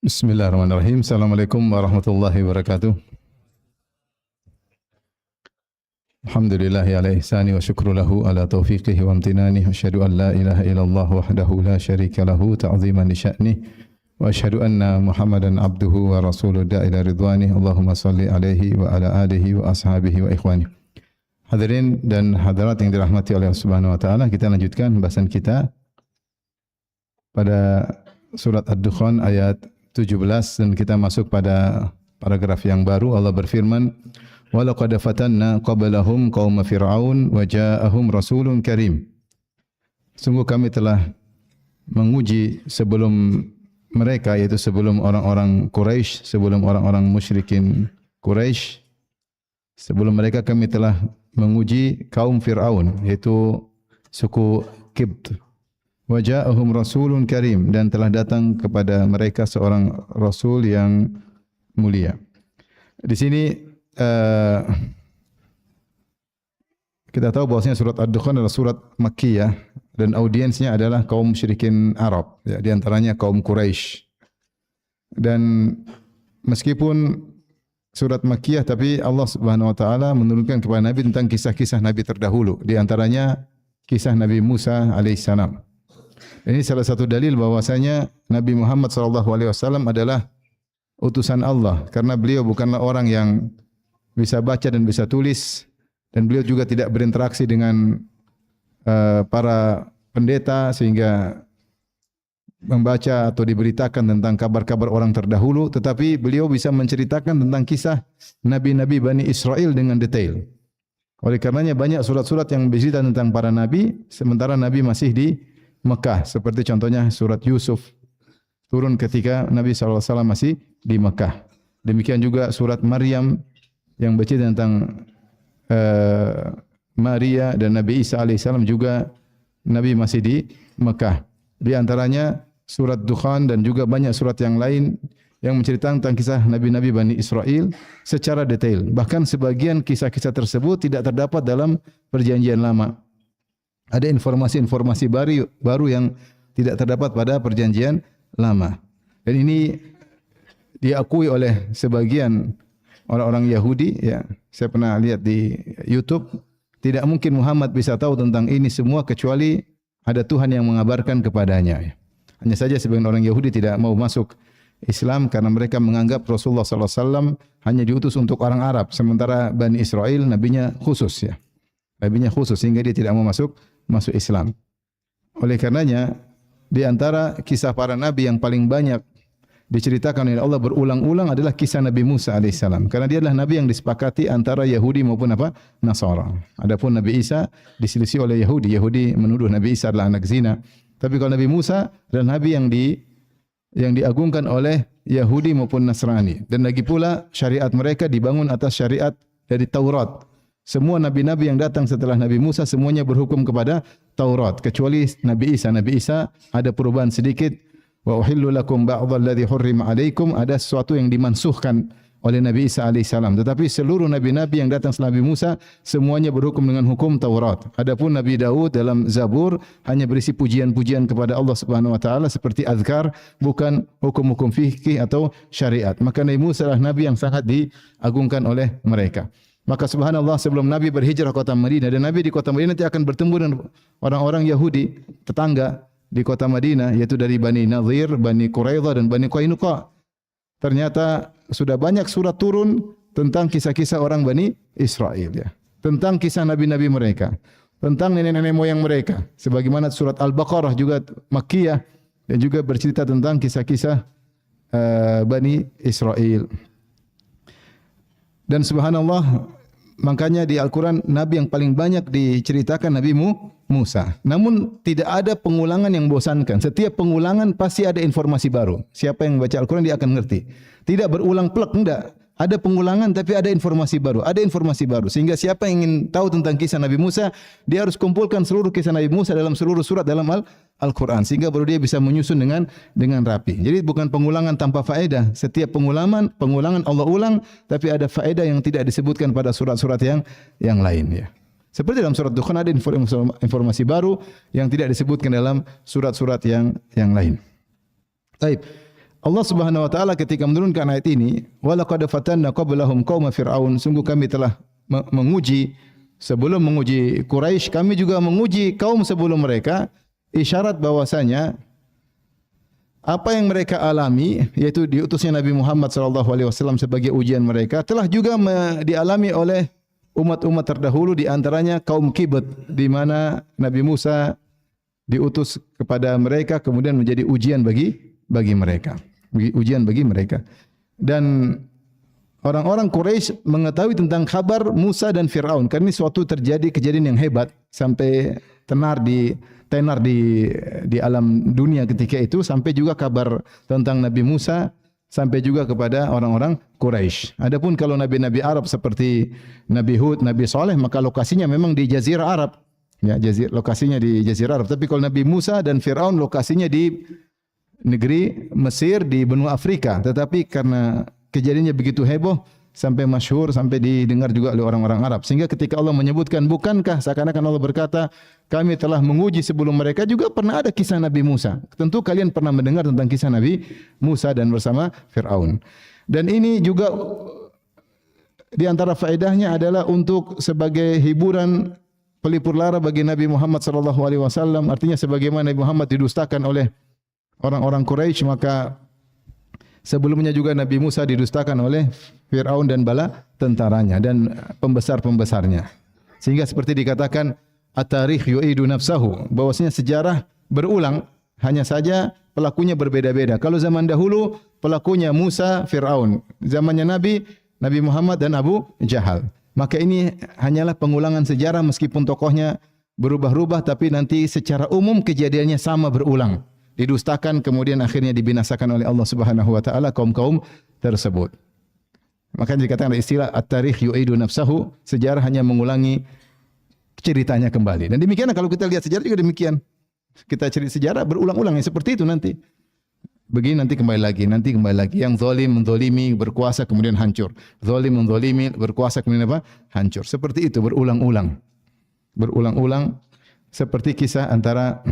Bismillahirrahmanirrahim. Assalamualaikum warahmatullahi wabarakatuh. Alhamdulillahi ala ihsani wa syukru lahu ala taufiqihi wa amtinani. Wa asyhadu an la ilaha illallah wahdahu la syarika lahu ta'ziman li sya'nih. Wa asyhadu anna Muhammadan abduhu wa rasuluhu da'ila ridwani. Allahumma salli alaihi wa ala alihi wa ashabihi wa ikhwani. Hadirin dan hadirat yang dirahmati oleh Allah Subhanahu wa taala, kita lanjutkan bahasan kita pada surat Ad-Dukhan ayat 17 dan kita masuk pada paragraf yang baru. Allah berfirman, "Wa laqad fatanna qablahum qauma fir'aun wa ja'ahum rasulun karim." Sungguh kami telah menguji sebelum mereka, yaitu sebelum orang-orang Quraisy, sebelum orang-orang musyrikin Quraisy, sebelum mereka kami telah menguji kaum Fir'aun, yaitu suku Qibt. Wa ja'ahum rasulun karim, dan telah datang kepada mereka seorang rasul yang mulia. Di sini kita tahu bahwasanya surat Ad-Dukhan adalah surat Makkiyah dan audiensnya adalah kaum musyrikin Arab, ya, di antaranya kaum Quraisy. Dan meskipun surat Makkiyah, tapi Allah Subhanahu wa taala menurunkan kepada Nabi tentang kisah-kisah Nabi terdahulu, di antaranya kisah Nabi Musa alaihissalam. Ini salah satu dalil bahwasanya Nabi Muhammad SAW adalah utusan Allah, karena beliau bukanlah orang yang bisa baca dan bisa tulis, dan beliau juga tidak berinteraksi dengan para pendeta sehingga membaca atau diberitakan tentang kabar-kabar orang terdahulu, tetapi beliau bisa menceritakan tentang kisah nabi-nabi Bani Israel dengan detail. Oleh karenanya banyak surat-surat yang bercerita tentang para nabi sementara Nabi masih di Mekah, seperti contohnya surat Yusuf turun ketika Nabi SAW masih di Mekah. Demikian juga surat Maryam yang bercerita tentang Maria dan Nabi Isa alaihissalam, juga Nabi masih di Mekah. Di antaranya surat Dukhan dan juga banyak surat yang lain yang menceritakan tentang kisah nabi-nabi Bani Israel secara detail. Bahkan sebagian kisah-kisah tersebut tidak terdapat dalam perjanjian lama. Ada informasi-informasi baru yang tidak terdapat pada perjanjian lama. Dan ini diakui oleh sebagian orang-orang Yahudi, ya. Saya pernah lihat di YouTube, tidak mungkin Muhammad bisa tahu tentang ini semua kecuali ada Tuhan yang mengabarkan kepadanya. Hanya saja sebagian orang Yahudi tidak mau masuk Islam karena mereka menganggap Rasulullah SAW hanya diutus untuk orang Arab, sementara Bani Israel nabinya khusus, ya. Nabinya khusus sehingga dia tidak mau masuk Islam. Oleh karenanya di antara kisah para nabi yang paling banyak diceritakan oleh Allah berulang-ulang adalah kisah Nabi Musa alaihissalam, karena dia adalah nabi yang disepakati antara Yahudi maupun Nasara. Adapun Nabi Isa diselisih oleh Yahudi. Yahudi menuduh Nabi Isa adalah anak zina. Tapi kalau Nabi Musa adalah nabi yang diagungkan oleh Yahudi maupun Nasrani, dan lagi pula syariat mereka dibangun atas syariat dari Taurat. Semua nabi-nabi yang datang setelah Nabi Musa semuanya berhukum kepada Taurat, kecuali Nabi Isa. Nabi Isa ada perubahan sedikit. Wa uhillu lakum ba'dalladzi hurrima 'alaikum, ada sesuatu yang dimansuhkan oleh Nabi Isa alaihissalam. Tetapi seluruh nabi-nabi yang datang setelah Nabi Musa semuanya berhukum dengan hukum Taurat. Adapun Nabi Daud dalam Zabur hanya berisi pujian-pujian kepada Allah Subhanahu wa taala seperti azkar, bukan hukum-hukum fikih atau syariat. Maka Nabi Musa adalah nabi yang sangat diagungkan oleh mereka. Maka subhanallah, sebelum Nabi berhijrah ke kota Madinah, dan Nabi di kota Madinah nanti akan bertemu dengan orang-orang Yahudi tetangga di kota Madinah, yaitu dari Bani Nadhir, Bani Quraidah dan Bani Qainuqa. Ternyata sudah banyak surat turun tentang kisah-kisah orang Bani Israel, ya. Tentang kisah nabi-nabi mereka, tentang nenek-nenek moyang mereka. Sebagaimana surat Al-Baqarah juga Makkiyah dan juga bercerita tentang kisah-kisah Bani Israel. Dan subhanallah, makanya di Al-Quran Nabi yang paling banyak diceritakan Nabi Musa. Namun tidak ada pengulangan yang membosankan. Setiap pengulangan pasti ada informasi baru. Siapa yang baca Al-Quran dia akan ngerti. Tidak berulang plek, enggak. Ada pengulangan tapi ada informasi baru. Ada informasi baru. Sehingga siapa yang ingin tahu tentang kisah Nabi Musa, dia harus kumpulkan seluruh kisah Nabi Musa dalam seluruh surat dalam Al-Quran. Sehingga baru dia bisa menyusun dengan rapi. Jadi bukan pengulangan tanpa faedah. Setiap pengulangan Allah ulang, tapi ada faedah yang tidak disebutkan pada surat-surat yang lain, ya. Seperti dalam surat Dukhan ada informasi baru yang tidak disebutkan dalam surat-surat yang lain. Baik. Allah Subhanahu wa taala ketika menurunkan ayat ini, wa laqad fatanna qablahum qauma fir'aun, sungguh kami telah menguji sebelum menguji Quraisy, kami juga menguji kaum sebelum mereka, isyarat bahwasanya apa yang mereka alami, yaitu diutusnya Nabi Muhammad sallallahu alaihi wasallam sebagai ujian mereka, telah juga dialami oleh umat-umat terdahulu, di antaranya kaum Kibt, di mana Nabi Musa diutus kepada mereka kemudian menjadi ujian bagi mereka. Ujian bagi mereka. Dan orang-orang Quraisy mengetahui tentang kabar Musa dan Fir'aun, karena ini suatu terjadi kejadian yang hebat sampai tenar di alam dunia ketika itu, sampai juga kabar tentang Nabi Musa sampai juga kepada orang-orang Quraisy. Adapun kalau nabi-nabi Arab seperti Nabi Hud, Nabi Saleh, maka lokasinya memang di Jazirah Arab. Ya, lokasinya di Jazirah Arab. Tapi kalau Nabi Musa dan Fir'aun lokasinya di negeri Mesir, di benua Afrika. Tetapi karena kejadiannya begitu heboh sampai masyhur, sampai didengar juga oleh orang-orang Arab. Sehingga ketika Allah menyebutkan, bukankah seakan-akan Allah berkata, kami telah menguji sebelum mereka, juga pernah ada kisah Nabi Musa. Tentu kalian pernah mendengar tentang kisah Nabi Musa dan bersama Fir'aun. Dan ini juga di antara faedahnya adalah untuk sebagai hiburan pelipur lara bagi Nabi Muhammad sallallahu alaihi wasallam. Artinya sebagaimana Nabi Muhammad didustakan oleh orang-orang Quraisy, maka sebelumnya juga Nabi Musa didustakan oleh Fir'aun dan bala tentaranya dan pembesar-pembesarnya. Sehingga seperti dikatakan at-tarikh yu'idu nafsahu, bahwasanya sejarah berulang, hanya saja pelakunya berbeda-beda. Kalau zaman dahulu pelakunya Musa, Fir'aun. Zamannya Nabi Muhammad dan Abu Jahal. Maka ini hanyalah pengulangan sejarah, meskipun tokohnya berubah-ubah, tapi nanti secara umum kejadiannya sama berulang. Didustakan kemudian akhirnya dibinasakan oleh Allah Subhanahu wa taala kaum-kaum tersebut. Makanya dikatakan ada istilah at-tarikh yu'idu nafsahu, sejarah hanya mengulangi ceritanya kembali. Dan demikian kalau kita lihat sejarah juga demikian. Kita cerita sejarah berulang-ulang seperti itu nanti. Begini nanti kembali lagi, nanti kembali lagi. Yang zalim menzalimi, berkuasa kemudian hancur. Zalim menzalimi, berkuasa kemudian apa? Hancur. Seperti itu berulang-ulang. Berulang-ulang seperti kisah antara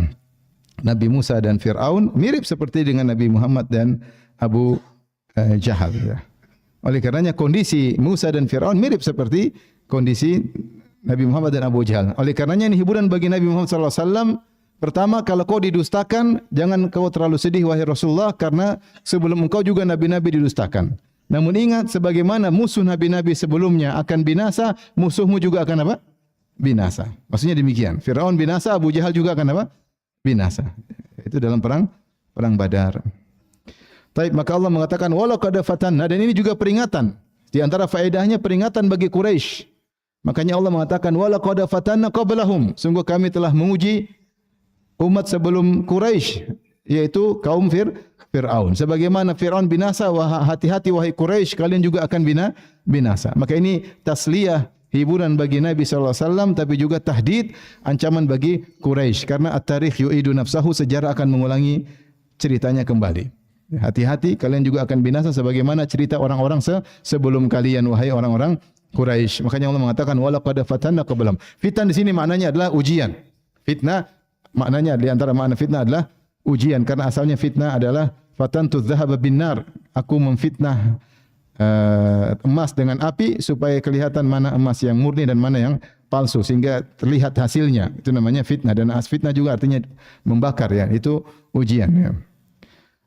Nabi Musa dan Fir'aun, mirip seperti dengan Nabi Muhammad dan Abu Jahal. Oleh karenanya kondisi Musa dan Fir'aun mirip seperti kondisi Nabi Muhammad dan Abu Jahal. Oleh karenanya ini hiburan bagi Nabi Muhammad SAW. Pertama, kalau kau didustakan, jangan kau terlalu sedih wahai Rasulullah, karena sebelum engkau juga nabi-nabi didustakan. Namun ingat, sebagaimana musuh nabi-nabi sebelumnya akan binasa, musuhmu juga akan apa? Binasa. Maksudnya demikian. Fir'aun binasa, Abu Jahal juga akan apa? Binasa. Itu dalam perang Badar. Taib, maka Allah mengatakan wala qad fatanna, dan ini juga peringatan. Di antara faedahnya peringatan bagi Quraisy. Makanya Allah mengatakan wala qad fatanna qablahum, sungguh kami telah menguji umat sebelum Quraisy, yaitu kaum Fir'aun. Sebagaimana Fir'aun binasa, hati-hati wahai Quraisy, kalian juga akan binasa. Maka ini tasliyah, hiburan bagi Nabi SAW, tapi juga tahdid, ancaman bagi Quraisy. Karena at-tarikh yu'idu nafsahu, sejarah akan mengulangi ceritanya kembali. Hati-hati, kalian juga akan binasa sebagaimana cerita orang-orang sebelum kalian, wahai orang-orang Quraisy. Makanya Allah mengatakan wala qad fatanna qablahum. Fitan di sini maknanya adalah ujian. Fitnah maknanya, di antara makna fitnah adalah ujian, karena asalnya fitnah adalah fatantu dzahaba binnar. Aku memfitnah emas dengan api supaya kelihatan mana emas yang murni dan mana yang palsu, sehingga terlihat hasilnya. Itu namanya fitnah. Dan fitnah juga artinya membakar, ya. Itu ujian, ya.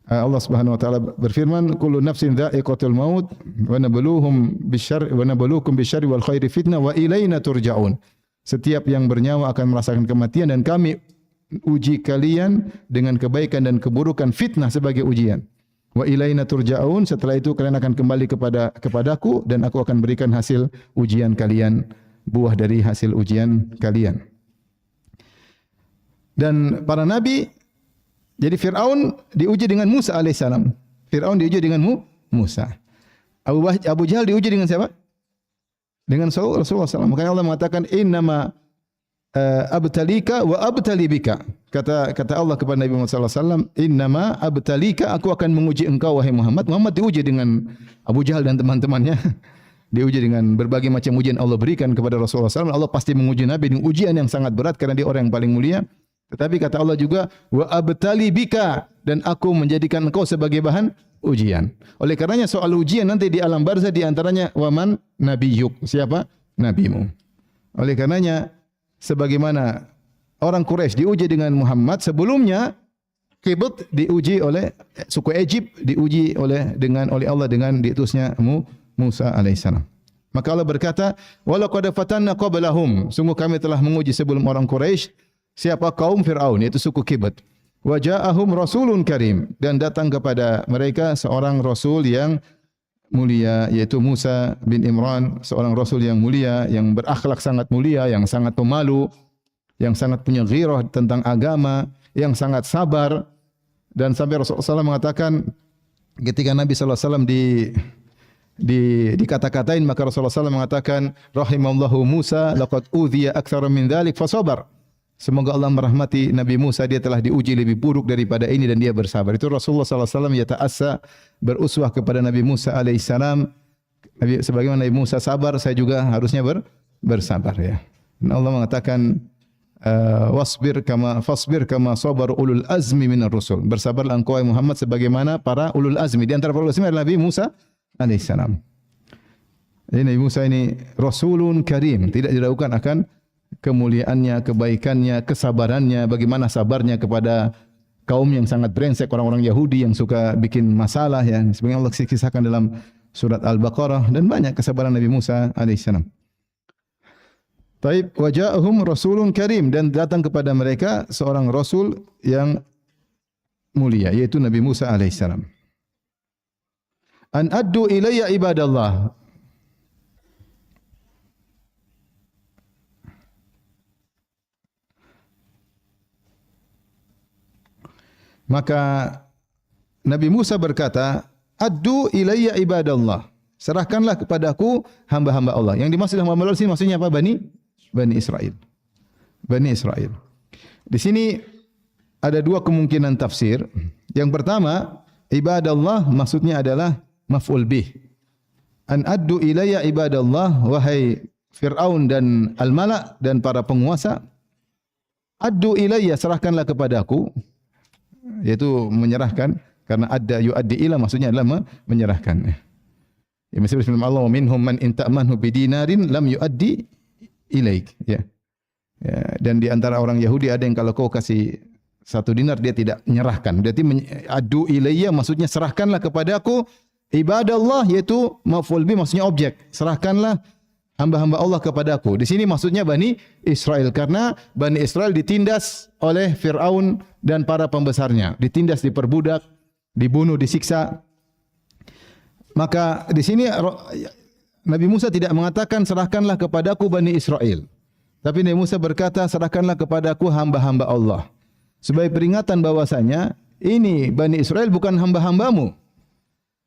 Allah Subhanahu wa taala berfirman, kullu nafsin dha'iqatul maut wa nabluhum bisyarri wa nabluukum bisyarri wal khairi fitnah wa ilaina turja'un. Setiap yang bernyawa akan merasakan kematian, dan kami uji kalian dengan kebaikan dan keburukan, fitnah sebagai ujian. Wa ilaina turja'un, setelah itu kalian akan kembali kepadaku, dan aku akan berikan hasil ujian kalian, buah dari hasil ujian kalian. Dan para nabi, jadi Fir'aun diuji dengan Musa alaihissalam. Fir'aun diuji dengan Musa. Abu Jahal diuji dengan siapa? Dengan Rasulullah SAW. Makanya Allah mengatakan innama abtalika wa abtali bika. Kata Allah kepada Nabi Muhammad SAW, innama abtalika, aku akan menguji engkau wahai Muhammad. Muhammad diuji dengan Abu Jahal dan teman-temannya. Diuji dengan berbagai macam ujian Allah berikan kepada Rasulullah SAW. Allah pasti menguji Nabi dengan ujian yang sangat berat, karena dia orang yang paling mulia. Tetapi kata Allah juga wa abtali bika, dan aku menjadikan engkau sebagai bahan ujian. Oleh karenanya soal ujian nanti di alam barzah di antaranya waman nabiyyuk, siapa nabimu. Oleh karenanya sebagaimana orang Quraisy diuji dengan Muhammad, sebelumnya Kibut diuji oleh suku Egypt, diuji oleh Allah dengan diutusnya Musa alaihissalam. Maka Allah berkata, "Walaqad fatanna qablahum." Sungguh kami telah menguji sebelum orang Quraisy, siapa kaum Firaun, yaitu suku Kibut. Wa ja'ahum rasulun karim, dan datang kepada mereka seorang rasul yang mulia, yaitu Musa bin Imran, seorang rasul yang mulia, yang berakhlak sangat mulia, yang sangat pemalu, yang sangat punya ghirah tentang agama, yang sangat sabar. Dan sampai Rasulullah SAW mengatakan ketika Nabi SAW dikata-katain, maka Rasulullah SAW mengatakan rahimallahu Musa laqad udhiya aktsara min dzalik fasabar. Semoga Allah merahmati Nabi Musa, dia telah diuji lebih buruk daripada ini dan dia bersabar. Itu Rasulullah SAW yata'assa, beruswah kepada Nabi Musa alaihissalam. Sebagaimana Nabi Musa sabar, saya juga harusnya bersabar ya. Dan Allah mengatakan fasbir kama sabar ulul azmi minar rusul. Bersabarlah engkau Muhammad sebagaimana para ulul azmi. Di antara para ulul azmi adalah Nabi Musa alaihissalam. Jadi Nabi Musa ini rasulun karim, tidak diragukan akan kemuliaannya, kebaikannya, kesabarannya, bagaimana sabarnya kepada kaum yang sangat brengsek, orang-orang Yahudi yang suka bikin masalah ya. Sebagaimana Allah kisahkan dalam surat Al-Baqarah, dan banyak kesabaran Nabi Musa alaihissalam. Taib wa ja'ahum rasulun karim, dan datang kepada mereka seorang rasul yang mulia, yaitu Nabi Musa alaihissalam. An addu ilayya ibadallah. Maka Nabi Musa berkata, addu ilayya ibadallah. Serahkanlah kepadaku hamba-hamba Allah. Yang dimaksud hamba-hamba Allah sini maksudnya apa? Bani Israel. Bani Israel. Di sini ada dua kemungkinan tafsir. Yang pertama, ibadallah maksudnya adalah maf'ul bih. An addu ilayya ibadallah, wahai Fir'aun dan al-mala' dan para penguasa. Addu ilayya, serahkanlah kepadaku. Yaitu menyerahkan, karena adda yu'addi ila maksudnya adalah menyerahkan. Ya, misalnya firman Allah, wa minhum man in ta'manhu bidinarin lam yu'addi ilaik. Ya. Ya, dan di antara orang Yahudi ada yang kalau kau kasih 1 dinar dia tidak menyerahkan. Berarti addu ilayya maksudnya serahkanlah kepadaku. Ibadallah yaitu maf'ul bi maksudnya objek. Serahkanlah hamba-hamba Allah kepadaku. Di sini maksudnya Bani Israel, karena Bani Israel ditindas oleh Fir'aun dan para pembesarnya. Ditindas, diperbudak, dibunuh, disiksa. Maka di sini Nabi Musa tidak mengatakan serahkanlah kepadaku Bani Israel. Tapi Nabi Musa berkata serahkanlah kepadaku hamba-hamba Allah. Sebagai peringatan bahwasanya ini Bani Israel bukan hamba-hambamu.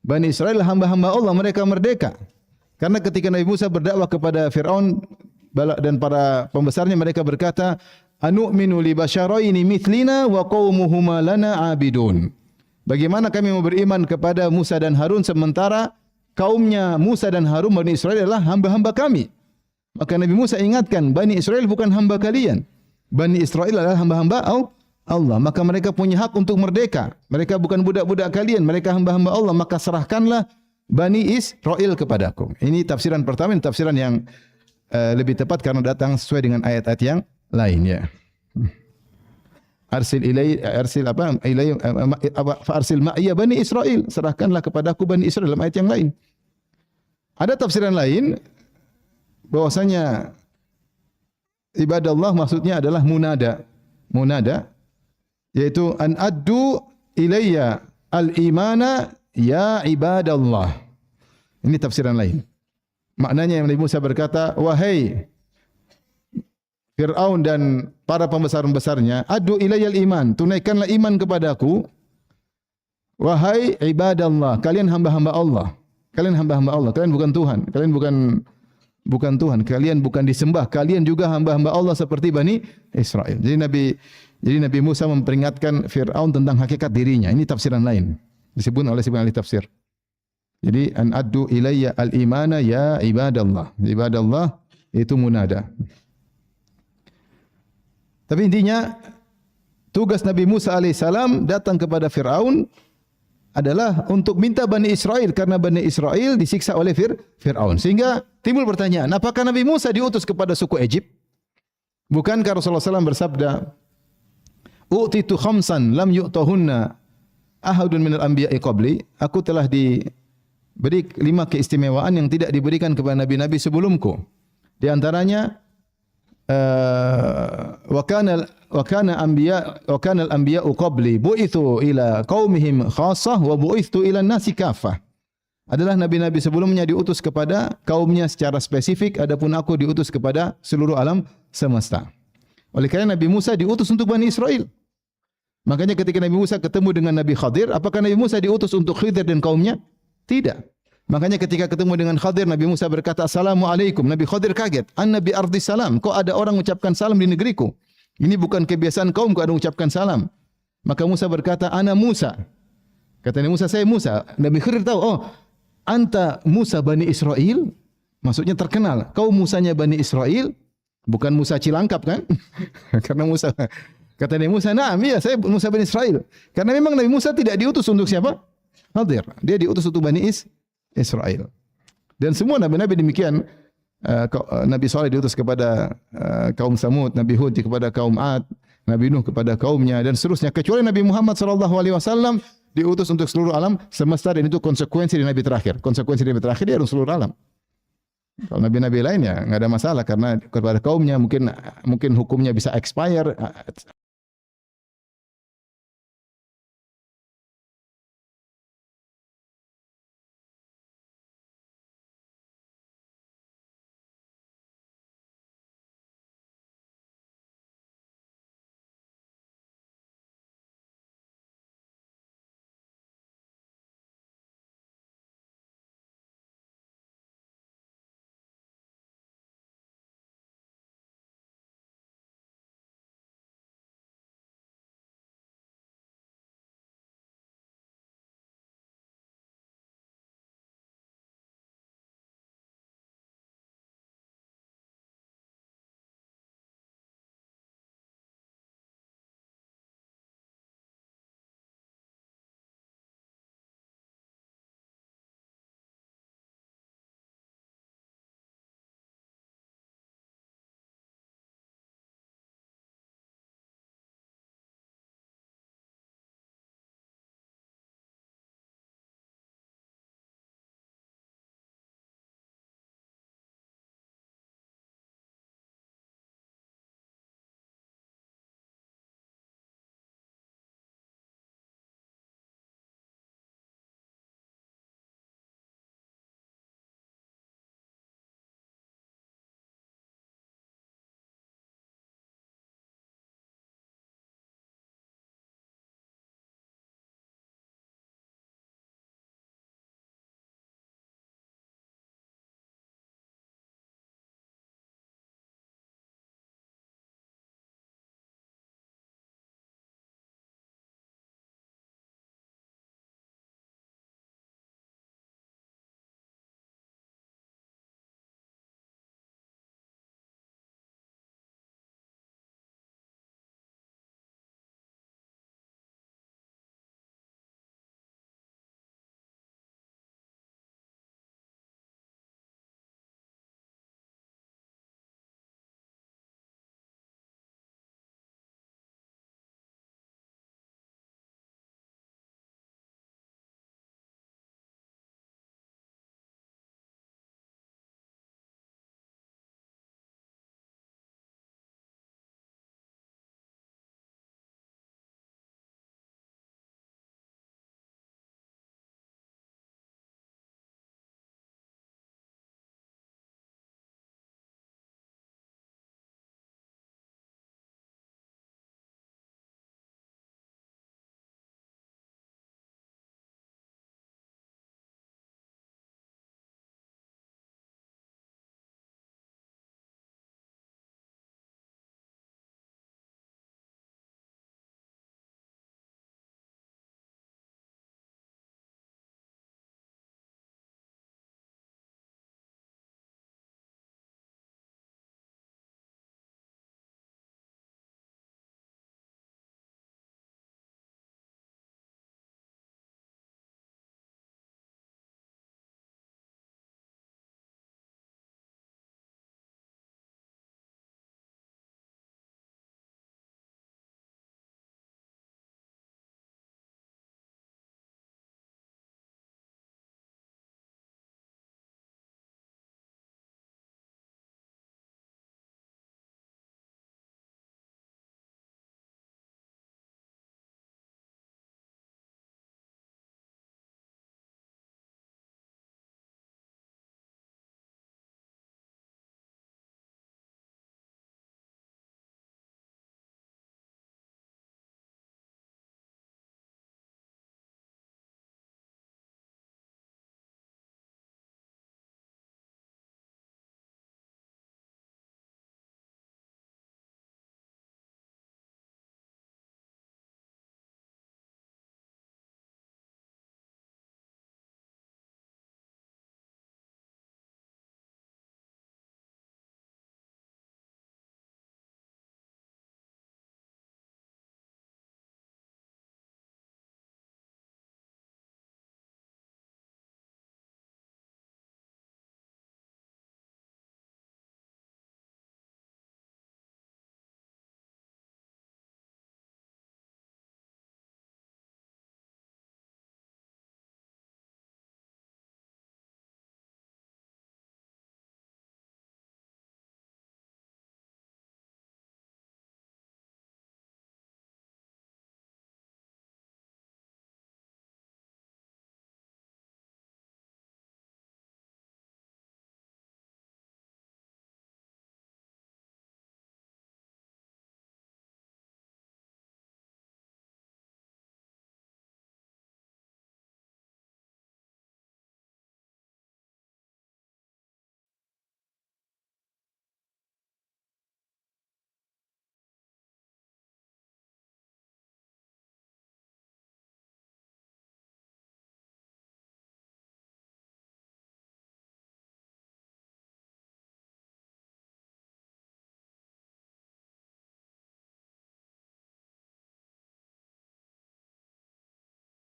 Bani Israel hamba-hamba Allah, mereka merdeka. Karena ketika Nabi Musa berdakwah kepada Fir'aun dan para pembesarnya, mereka berkata, anu'minu li basyaraini mithlina wa qaumuhuma lana abidun. Bagaimana kami mau beriman kepada Musa dan Harun sementara kaumnya Musa dan Harun Bani Israel adalah hamba-hamba kami. Maka Nabi Musa ingatkan, Bani Israel bukan hamba kalian. Bani Israel adalah hamba-hamba Allah. Maka mereka punya hak untuk merdeka. Mereka bukan budak-budak kalian, mereka hamba-hamba Allah. Maka serahkanlah Bani Israel kepadaku. Ini tafsiran pertama, ini tafsiran yang lebih tepat karena datang sesuai dengan ayat-ayat yang lain ya. Arsil ma'iyya Bani Israel. Serahkanlah kepadaku Bani Israel dalam ayat yang lain. Ada tafsiran lain bahwasanya ibadallah maksudnya adalah munada. Munada yaitu an addu ilayya al-imana ya ibadallah. Ini tafsiran lain. Maknanya yang Nabi Musa berkata, wahai Fir'aun dan para pembesar-pembesarnya, addu ilayal iman, tunaikanlah iman kepadaku. Wahai ibadallah, kalian hamba-hamba Allah. Kalian hamba-hamba Allah, kalian bukan Tuhan. Kalian bukan Tuhan, kalian bukan disembah. Kalian juga hamba-hamba Allah seperti Bani Israel. Jadi Nabi Musa memperingatkan Fir'aun tentang hakikat dirinya. Ini tafsiran lain. Disebut oleh sebagian ahli tafsir. Jadi an addu ilayya al-imana ya ibadallah. Ibadallah itu munada. Tapi intinya Tugas Nabi Musa alaihissalam datang kepada Fir'aun adalah untuk minta Bani Israel, karena Bani Israel disiksa oleh Fir'aun. Sehingga timbul pertanyaan, apakah Nabi Musa diutus kepada suku Egypt? Bukankah Rasulullah SAW bersabda, "U'titu khamsan lam yu'tahunna ahadun minal anbiya'i qabli." Aku telah diberi 5 keistimewaan yang tidak diberikan kepada nabi-nabi sebelumku. Di antaranya wa kana al-anbiya'u qabli bu'ithu ila qaumihim khassah wa bu'ithu ila an-nasi kaffah. Adalah nabi-nabi sebelumnya diutus kepada kaumnya secara spesifik, adapun aku diutus kepada seluruh alam semesta. Oleh karena Nabi Musa diutus untuk Bani Israel. Makanya ketika Nabi Musa ketemu dengan Nabi Khadir, apakah Nabi Musa diutus untuk Khidir dan kaumnya? Tidak. Makanya ketika ketemu dengan Khadir, Nabi Musa berkata, "Assalamualaikum." Nabi Khadir kaget. "Anna bi ardi salam." Kok ada orang mengucapkan salam di negeriku? Ini bukan kebiasaan kaumku ada mengucapkan salam. Maka Musa berkata, "Ana Musa." Kata Nabi Musa, "Saya Musa." Nabi Khadir tahu, "Oh, anta Musa Bani Israel?" Maksudnya terkenal. Kau Musanya Bani Israel, bukan Musa Cilangkap kan? Karena Musa, kata Nabi Musa, "Naam, iya, saya Musa Bani Israel." Karena memang Nabi Musa tidak diutus untuk siapa? Khadir. Dia diutus untuk Bani Israel. Dan semua nabi-nabi demikian. Nabi Saleh diutus kepada kaum Samud, Nabi Hud kepada kaum Ad, Nabi Nuh kepada kaumnya, dan seterusnya. Kecuali Nabi Muhammad SAW diutus untuk seluruh alam semesta, dan itu konsekuensi dari Nabi terakhir. Konsekuensi dari Nabi terakhir dia harus seluruh alam. Kalau nabi-nabi lain ya nggak ada masalah, karena kepada kaumnya mungkin hukumnya bisa expire.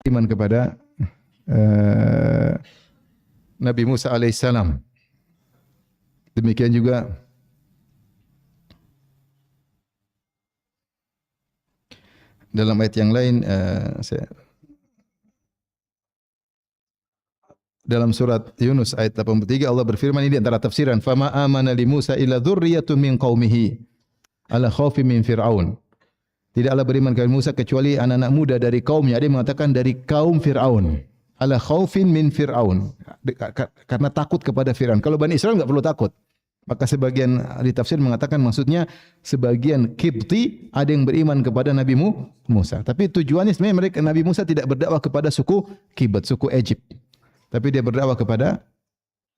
iman kepada uh, Nabi Musa alaihissalam. Demikian juga dalam ayat yang lain dalam surat Yunus ayat 83 Allah berfirman, ini di antara tafsiran, fama amana li Musa illa dzurriyyatun min qaumihi ala khaufi min Fir'aun. Tidaklah beriman kepada Musa kecuali anak-anak muda dari kaumnya. Ada yang mengatakan dari kaum Fir'aun. Ala khaufin min Fir'aun. Karena takut kepada Fir'aun. Kalau Bani Israel enggak perlu takut. Maka sebagian ahli tafsir mengatakan maksudnya sebagian Kipti ada yang beriman kepada Nabi Musa. Tapi tujuannya sebenarnya mereka Nabi Musa tidak berdakwah kepada suku Kibat, suku Egypt. Tapi dia berdakwah kepada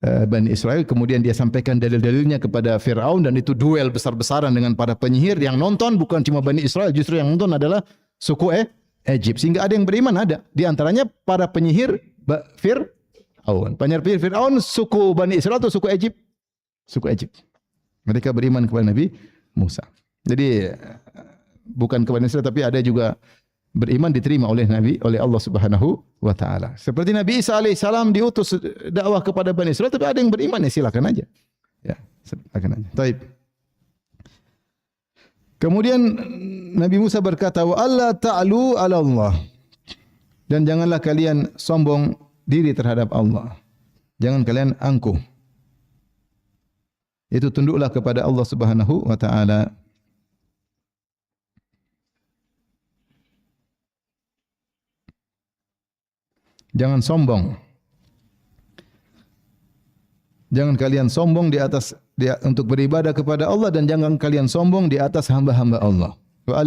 Bani Israel, kemudian dia sampaikan dalil-dalilnya kepada Fir'aun, dan itu duel besar-besaran dengan para penyihir. Yang nonton bukan cuma Bani Israel, justru yang nonton adalah suku Egypt. Sehingga ada yang beriman, ada. Di antaranya para penyihir Fir'aun. Penyihir Fir'aun suku Bani Israel atau suku Egypt? Suku Egypt. Mereka beriman kepada Nabi Musa. Jadi bukan kepada Israel, tapi ada juga beriman diterima oleh Allah Subhanahu wa taala. Seperti Nabi Isa alaihissalam diutus dakwah kepada Bani Israel, tapi ada yang beriman, ya silakan aja. Ya, silakan aja. Baik. Kemudian Nabi Musa berkata, "Wa alla ta'lu 'ala Allah." Dan janganlah kalian sombong diri terhadap Allah. Jangan kalian angkuh. Itu tunduklah kepada Allah Subhanahu wa taala. Jangan sombong. Jangan kalian sombong untuk beribadah kepada Allah, dan jangan kalian sombong di atas hamba-hamba Allah. Wa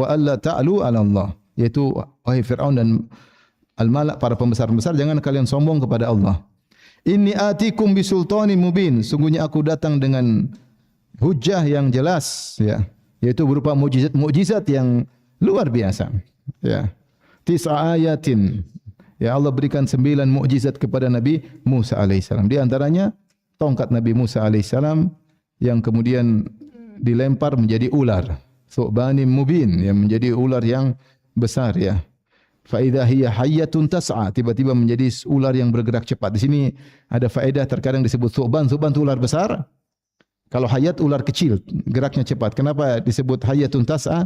alla ta'lu 'ala Allah. Yaitu wahai Fir'aun dan al-malak, para pembesar-pembesar, jangan kalian sombong kepada Allah. Inni atikum bisultanin mubin. Sungguhnya aku datang dengan hujjah yang jelas, ya, yaitu berupa mukjizat yang luar biasa. Ya. 9 ayatin. Ya, Allah berikan 9 mukjizat kepada Nabi Musa alaihissalam. Di antaranya tongkat Nabi Musa alaihissalam yang kemudian dilempar menjadi ular. Thu'banim mubin, yang menjadi ular yang besar, ya. Fa idza hiya hayyatun tas'a, tiba-tiba menjadi ular yang bergerak cepat. Di sini ada faedah, terkadang disebut thu'ban. Thu'ban itu ular besar. Kalau hayat ular kecil, geraknya cepat. Kenapa disebut hayyatun tas'a?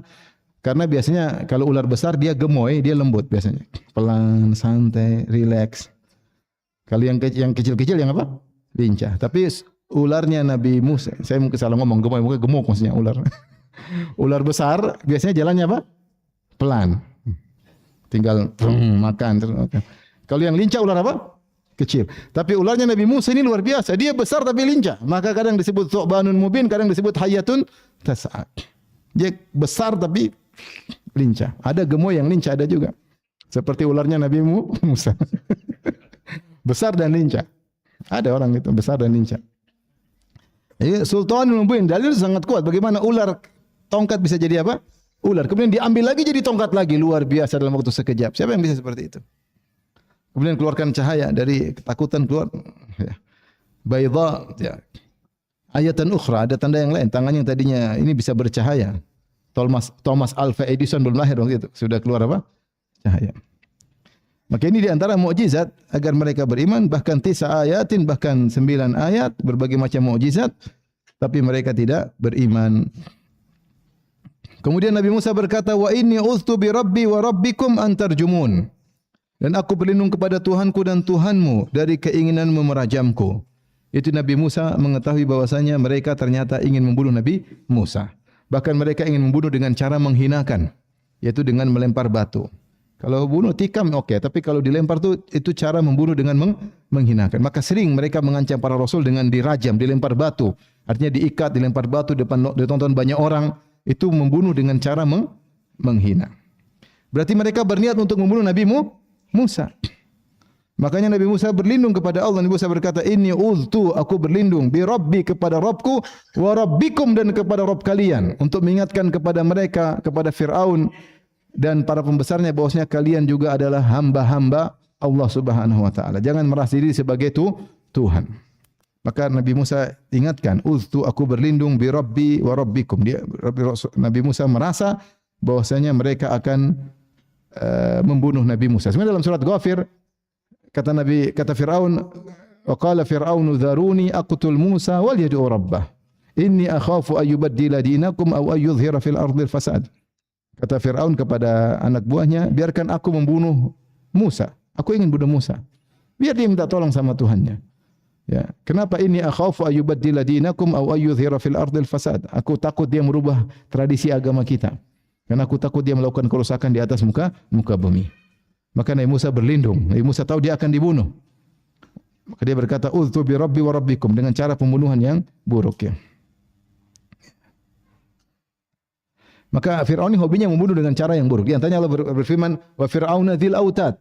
Karena biasanya kalau ular besar dia gemoy, dia lembut biasanya. Pelan, santai, rileks. Kalau yang kecil-kecil yang apa? Lincah. Tapi ularnya Nabi Musa, saya mungkin salah ngomong, gemoy, mungkin gemuk maksudnya ular. Ular besar biasanya jalannya apa? Pelan. Tinggal makan. Kalau yang lincah ular apa? Kecil. Tapi ularnya Nabi Musa ini luar biasa. Dia besar tapi lincah. Maka kadang disebut thu'banun mubin, kadang disebut hayyatun tas'a. Dia besar tapi lincah. Ada gemoy yang lincah, ada juga. Seperti ularnya Nabi Musa. Besar dan lincah. Ada orang itu besar dan lincah. Jadi sultanul mubin, dalil sangat kuat. Bagaimana ular tongkat bisa jadi apa? Ular. Kemudian diambil lagi jadi tongkat lagi. Luar biasa dalam waktu sekejap. Siapa yang bisa seperti itu? Kemudian keluarkan cahaya dari ketakutan keluar. Ya. Baydha. Ya. Ayatan ukhra, ada tanda yang lain. Tangan yang tadinya ini bisa bercahaya. Thomas Alva Edison belum lahir waktu itu. Sudah keluar apa? Cahaya. Maka ini diantara mukjizat agar mereka beriman. Bahkan 9 ayatin, bahkan 9 ayat. Berbagai macam mukjizat. Tapi mereka tidak beriman. Kemudian Nabi Musa berkata, Wa inni uztu bi rabbi wa rabbikum antarjumun. Dan aku berlindung kepada Tuhanku dan Tuhanmu dari keinginan merajamku. Itu Nabi Musa mengetahui bahwasanya mereka ternyata ingin membunuh Nabi Musa. Bahkan mereka ingin membunuh dengan cara menghinakan, yaitu dengan melempar batu. Kalau bunuh tikam oke, tapi kalau dilempar itu cara membunuh dengan menghinakan. Maka sering mereka mengancam para rasul dengan dirajam, dilempar batu. Artinya diikat, dilempar batu ditonton banyak orang, itu membunuh dengan cara menghina. Berarti mereka berniat untuk membunuh Nabi Musa. Makanya Nabi Musa berlindung kepada Allah. Nabi Musa berkata, Inni uztu, aku berlindung bi Rabbi, kepada Rabbku, wa Rabbikum, dan kepada Rabb kalian, untuk mengingatkan kepada mereka, kepada Fir'aun dan para pembesarnya, bahwasanya kalian juga adalah hamba-hamba Allah Subhanahu wa taala. Jangan merasa diri sebagai Tuhan. Maka Nabi Musa ingatkan, uztu, aku berlindung bi Rabbi wa Rabbikum. Nabi Musa merasa bahwasanya mereka akan membunuh Nabi Musa. Sebenarnya dalam surat Ghafir kata Firaun, wa qala fir'aunu dharuni aqtul Musa wal yad'u rabbah inni akhafu ay yubaddila dinakum aw ay yudhhira fil ardi fasad. Kata Firaun kepada anak buahnya, biarkan aku membunuh Musa. Aku ingin bunuh Musa. Biar dia minta tolong sama Tuhannya. Ya, kenapa ini akhafu ay yubaddila dinakum aw ay yudhhira fil ardi fasad? Aku takut dia merubah tradisi agama kita. Karena aku takut dia melakukan kerusakan di atas muka bumi. Maka Nabi Musa berlindung. Nabi Musa tahu dia akan dibunuh. Maka dia berkata, "Udzu bi rabbi wa rabbikum," dengan cara pembunuhan yang buruk ya. Maka Fir'aun ini hobinya membunuh dengan cara yang buruk. Di antaranya Allah berfirman, "Wa fir'auna dzil autad."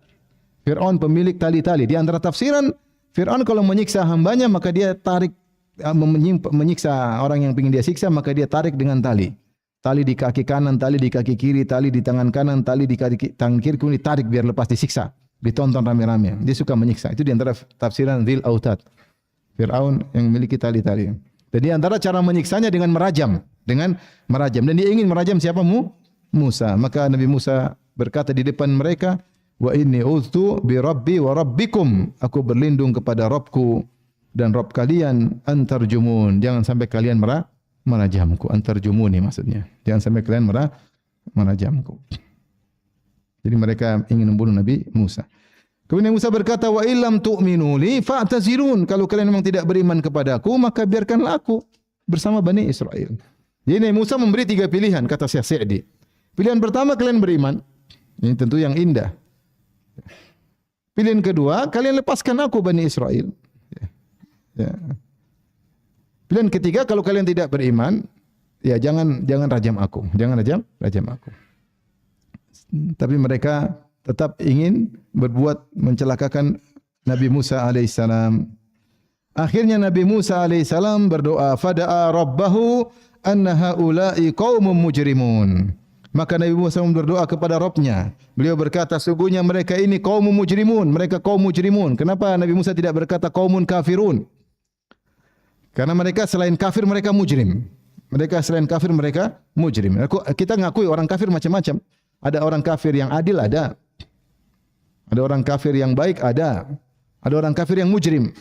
Fir'aun pemilik tali-tali. Di antara tafsiran, Fir'aun kalau menyiksa hambanya maka dia tarik, menyiksa orang yang ingin dia siksa maka dia tarik dengan tali. Tali di kaki kanan, tali di kaki kiri, tali di tangan kanan, tali di kaki tangan kiri, kemudian ditarik biar lepas disiksa. Ditonton rame-rame. Dia suka menyiksa. Itu di antara tafsiran dzil autad. Fir'aun yang memiliki tali-tali. Dan di antara cara menyiksanya dengan merajam. Dan dia ingin merajam siapa? Musa. Maka Nabi Musa berkata di depan mereka, "Wa inni uztu bi rabbi wa rabbikum." Aku berlindung kepada Rabbku dan Rabb kalian, antarjumun. Jangan sampai kalian merajamku. Antarjumuni maksudnya. Jangan sampai kalian merajamku. Jadi mereka ingin membunuh Nabi Musa. Kemudian Musa berkata, "Wa illam tu'minu li fa'tazirun." Kalau kalian memang tidak beriman kepadaku, maka biarkanlah aku bersama Bani Israel. Jadi Nabi Musa memberi 3 pilihan, kata Syekh Sa'di. Pilihan pertama, kalian beriman. Ini tentu yang indah. Pilihan kedua, kalian lepaskan aku Bani Israel. Ya. Pilihan ketiga, kalau kalian tidak beriman, ya jangan rajam aku. Jangan rajam aku. Tapi mereka tetap ingin berbuat mencelakakan Nabi Musa alaihissalam. Akhirnya Nabi Musa alaihissalam berdoa, "Fada'a rabbahu anna haula'i qaumun mujrimun." Maka Nabi Musa berdoa kepada Rabbnya. Beliau berkata, sungguhnya mereka ini kaum mujrimun. Mereka kaum mujrimun. Kenapa Nabi Musa tidak berkata kaumun kafirun? Karena mereka selain kafir, mereka mujrim. Mereka selain kafir, mereka mujrim. Kita ngakui orang kafir macam-macam. Ada orang kafir yang adil, ada. Ada orang kafir yang baik, ada. Ada orang kafir yang mujrim.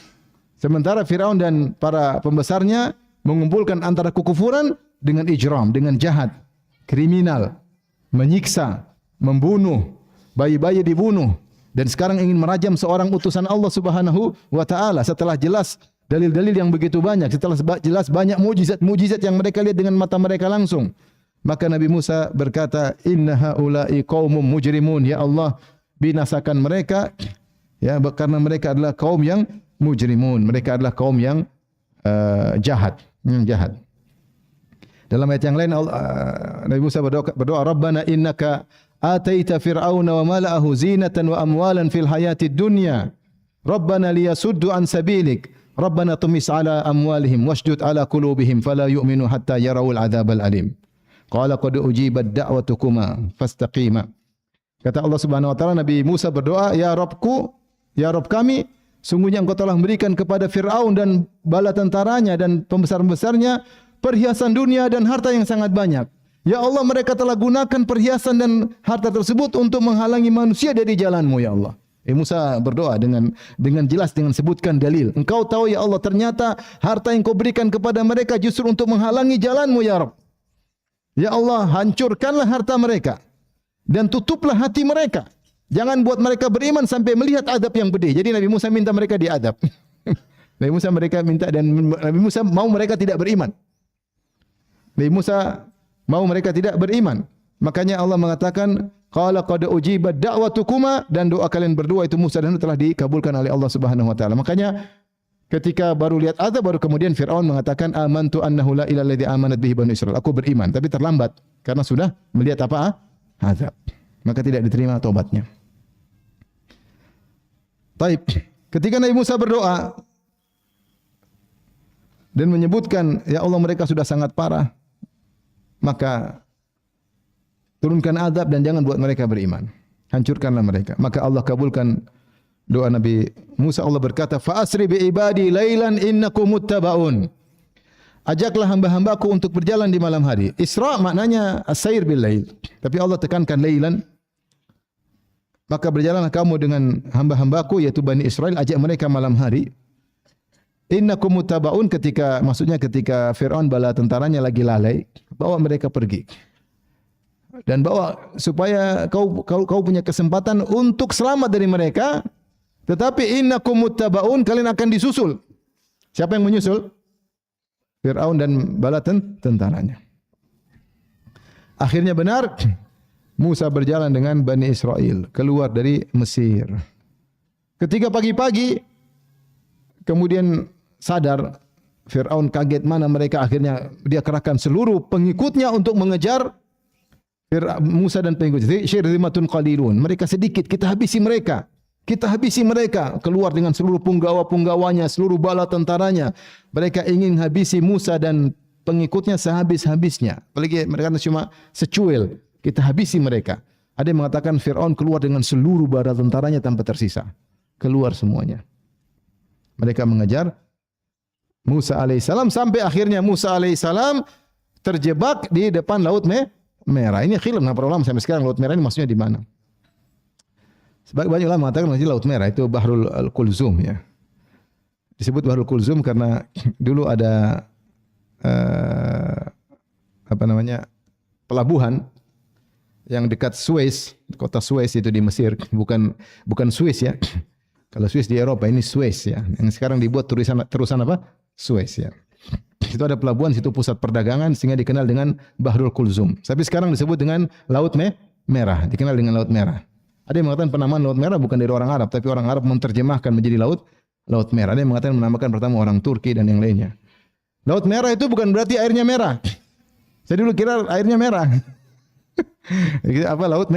Sementara Firaun dan para pembesarnya mengumpulkan antara kekufuran dengan ijram, dengan jahat, kriminal, menyiksa, membunuh, bayi-bayi dibunuh, dan sekarang ingin merajam seorang utusan Allah Subhanahu wa taala setelah jelas dalil-dalil yang begitu banyak, setelah jelas banyak mujizat-mujizat yang mereka lihat dengan mata mereka langsung. Maka Nabi Musa berkata, "Inna haula'i qaumum mujrimun." Ya Allah, binasakan mereka ya, karena mereka adalah kaum yang mujrimun. Mereka adalah kaum yang jahat. Dalam ayat yang lain Nabi Musa berdoa, "Rabbana innaka ataita fir'auna wa mala'ahu zinatan wa amwalan fil hayatid dunya. Rabbana liyasuddu an sabilik. Rabbana tumis ala amwalihim washdud ala qulubihim fala yu'minu hatta yarawul adzabal alim." Qala qad ujibat da'watukuma fastaqima. Kata Allah Subhanahu wa taala, Nabi Musa berdoa, "Ya Rabbku, ya Rabb kami, sungguhnya Engkau telah memberikan kepada Fir'aun dan bala tentaranya dan pembesar-pembesarnya perhiasan dunia dan harta yang sangat banyak. Ya Allah, mereka telah gunakan perhiasan dan harta tersebut untuk menghalangi manusia dari jalan-Mu, ya Allah." Musa berdoa dengan jelas, dengan sebutkan dalil. Engkau tahu ya Allah, ternyata harta yang Kau berikan kepada mereka justru untuk menghalangi jalan-Mu, ya Rabb. Ya Allah, hancurkanlah harta mereka dan tutuplah hati mereka. Jangan buat mereka beriman sampai melihat adab yang pedih. Jadi Nabi Musa minta mereka diadab. Nabi Musa mereka minta, dan Nabi Musa mau mereka tidak beriman. Nabi Musa mau mereka tidak beriman. Makanya Allah mengatakan, "Qala qad ujibat da'watukuma," dan doa kalian berdua itu Musa dan telah dikabulkan oleh Allah Subhanahu wa taala. Makanya ketika baru lihat azab, baru kemudian Fir'aun mengatakan, "Amantu annahu la ilaha illalladzi amanat bihi banu Israil." Aku beriman, tapi terlambat karena sudah melihat apa? Azab. Maka tidak diterima taubatnya. Taib. Ketika Nabi Musa berdoa dan menyebutkan, ya Allah, mereka sudah sangat parah, maka turunkan azab dan jangan buat mereka beriman. Hancurkanlah mereka. Maka Allah kabulkan doa Nabi Musa. Allah berkata, "Fa asri bi ibadi lailan innakum muttabaun." Ajaklah hamba-hambaku untuk berjalan di malam hari. Isra maknanya as-sair bil lail. Tapi Allah tekankan lailan Maka berjalanlah kamu dengan hamba-hambaku yaitu Bani Israel, ajak mereka malam hari. Innakum muttabaun, maksudnya ketika Fir'aun bala tentaranya lagi lalai, bawa mereka pergi. Dan bawa supaya kau punya kesempatan untuk selamat dari mereka, tetapi innakum muttabaun, kalian akan disusul. Siapa yang menyusul? Fir'aun dan bala tentaranya. Akhirnya benar, Musa berjalan dengan Bani Israel keluar dari Mesir. Ketika pagi-pagi, kemudian sadar Fir'aun, kaget mana mereka, akhirnya dia kerahkan seluruh pengikutnya untuk mengejar Musa dan pengikutnya. Syirzimatun qalilun, mereka sedikit, kita habisi mereka. Kita habisi mereka. Keluar dengan seluruh punggawa-punggawanya, seluruh bala tentaranya. Mereka ingin habisi Musa dan pengikutnya sehabis-habisnya. Apalagi mereka cuma secuil. Kita habisi mereka. Ada yang mengatakan Fir'aun keluar dengan seluruh bala tentaranya tanpa tersisa. Keluar semuanya. Mereka mengejar Musa alaihissalam sampai akhirnya Musa alaihissalam terjebak di depan Laut Merah. Ini khilaf para ulama sampai sekarang, Laut Merah ini maksudnya di mana? Banyak ulama mengatakan maksudnya Laut Merah itu Bahrul Kulzum ya. Disebut Bahrul Kulzum karena dulu ada pelabuhan yang dekat Suez, kota Suez itu di Mesir, bukan Swiss ya. Kalau Swiss di Eropa, ini Suez ya. Yang sekarang dibuat terusan apa? Suez ya. Itu ada pelabuhan, situ pusat perdagangan sehingga dikenal dengan Bahrul Kulzum. Tapi sekarang disebut dengan Laut Merah, dikenal dengan Laut Merah. Ada yang mengatakan penamaan Laut Merah bukan dari orang Arab, tapi orang Arab menerjemahkan menjadi Laut Merah. Ada yang mengatakan menamakan pertama orang Turki dan yang lainnya. Laut Merah itu bukan berarti airnya merah. Saya dulu kira airnya merah. Apa Laut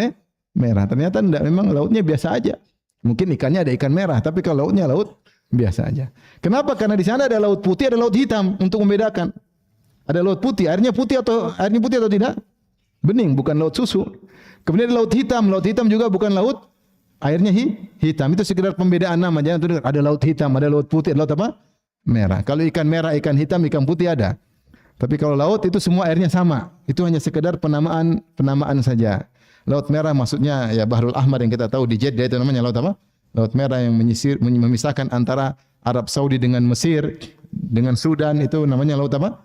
Merah? Ternyata tidak, memang lautnya biasa aja. Mungkin ikannya ada ikan merah, tapi kalau lautnya laut biasa aja. Kenapa? Karena di sana ada laut putih, ada laut hitam untuk membedakan. Ada laut putih, airnya putih atau tidak? Bening, bukan laut susu. Kemudian ada laut hitam. Laut hitam juga bukan laut airnya hitam. Itu sekedar pembedaan nama. Jangan tuh ada laut hitam, ada laut putih, ada laut apa? Merah. Kalau ikan merah, ikan hitam, ikan putih ada. Tapi kalau laut itu semua airnya sama. Itu hanya sekedar penamaan saja. Laut Merah maksudnya ya Bahrul Ahmar yang kita tahu di Jeddah itu namanya laut apa? Laut Merah yang memisahkan antara Arab Saudi dengan Mesir, dengan Sudan, itu namanya laut apa?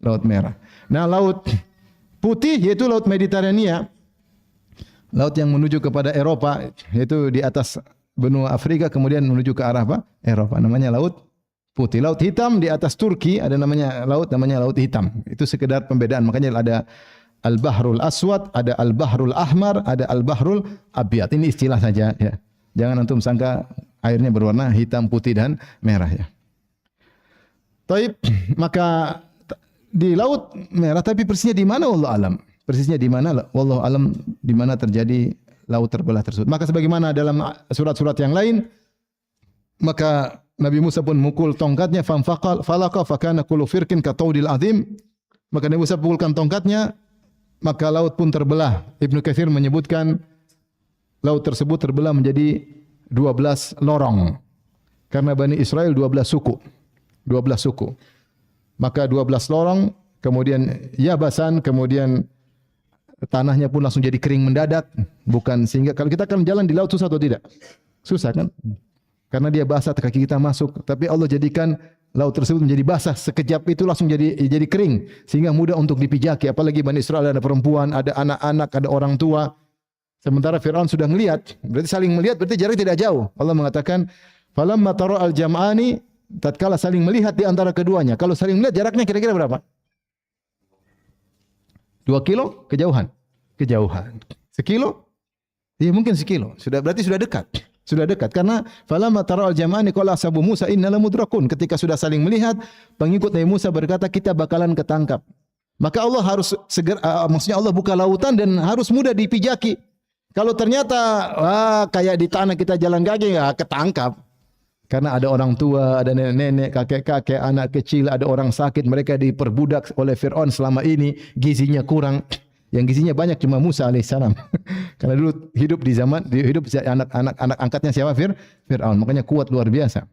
Laut Merah. Nah, laut putih yaitu laut Mediterania. Laut yang menuju kepada Eropa, yaitu di atas benua Afrika kemudian menuju ke arah apa? Eropa. Namanya laut putih. Laut hitam di atas Turki ada namanya laut hitam. Itu sekedar pembedaan. Makanya ada Al-Bahrul Aswad, ada Al-Bahrul Ahmar, ada Al-Bahrul Abyad. Ini istilah saja ya. Jangan antum sangka airnya berwarna hitam, putih dan merah ya. Taib, maka di Laut Merah, tapi persisnya di mana wallahu alam. Persisnya di mana wallahu alam, di mana terjadi laut terbelah tersebut. Maka sebagaimana dalam surat-surat yang lain, maka Nabi Musa pun mukul tongkatnya, falaqa fakana kullu firqin kataudil azim. Maka Nabi Musa pukulkan tongkatnya, maka laut pun terbelah. Ibnu Katsir menyebutkan laut tersebut terbelah menjadi 12 lorong. Karena Bani Israel 12 suku. 12 suku. Maka 12 lorong, kemudian yabasan, kemudian tanahnya pun langsung jadi kering mendadak. Bukan sehingga kalau kita akan jalan di laut susah atau tidak? Susah kan? Karena dia basah, kaki kita masuk. Tapi Allah jadikan laut tersebut menjadi basah, sekejap itu langsung jadi kering sehingga mudah untuk dipijaki. Apalagi Bani Israel ada perempuan, ada anak-anak, ada orang tua. Sementara Fir'aun sudah melihat, berarti saling melihat, berarti jarak tidak jauh. Allah mengatakan, falamma tara al-jam'ani, tatkala saling melihat di antara keduanya. Kalau saling melihat jaraknya kira-kira berapa? 2 kilo kejauhan. Sekilo? Ya mungkin sekilo. Berarti sudah dekat. Sudah dekat karena falamma tara al-jam'ani qala ashabu Musa inna lamudrakun. Ketika sudah saling melihat, pengikut Nabi Musa berkata kita bakalan ketangkap. Maka Allah harus maksudnya Allah buka lautan dan harus mudah dipijaki. Kalau ternyata kayak di tanah kita jalan kaki enggak ketangkap. Karena ada orang tua, ada nenek-nenek, kakek-kakek, anak kecil, ada orang sakit, mereka diperbudak oleh Fir'aun selama ini, gizinya kurang. Yang gizinya banyak cuma Musa alaihissalam. Karena dulu hidup anak angkatnya siapa? Fir'aun. Makanya kuat luar biasa.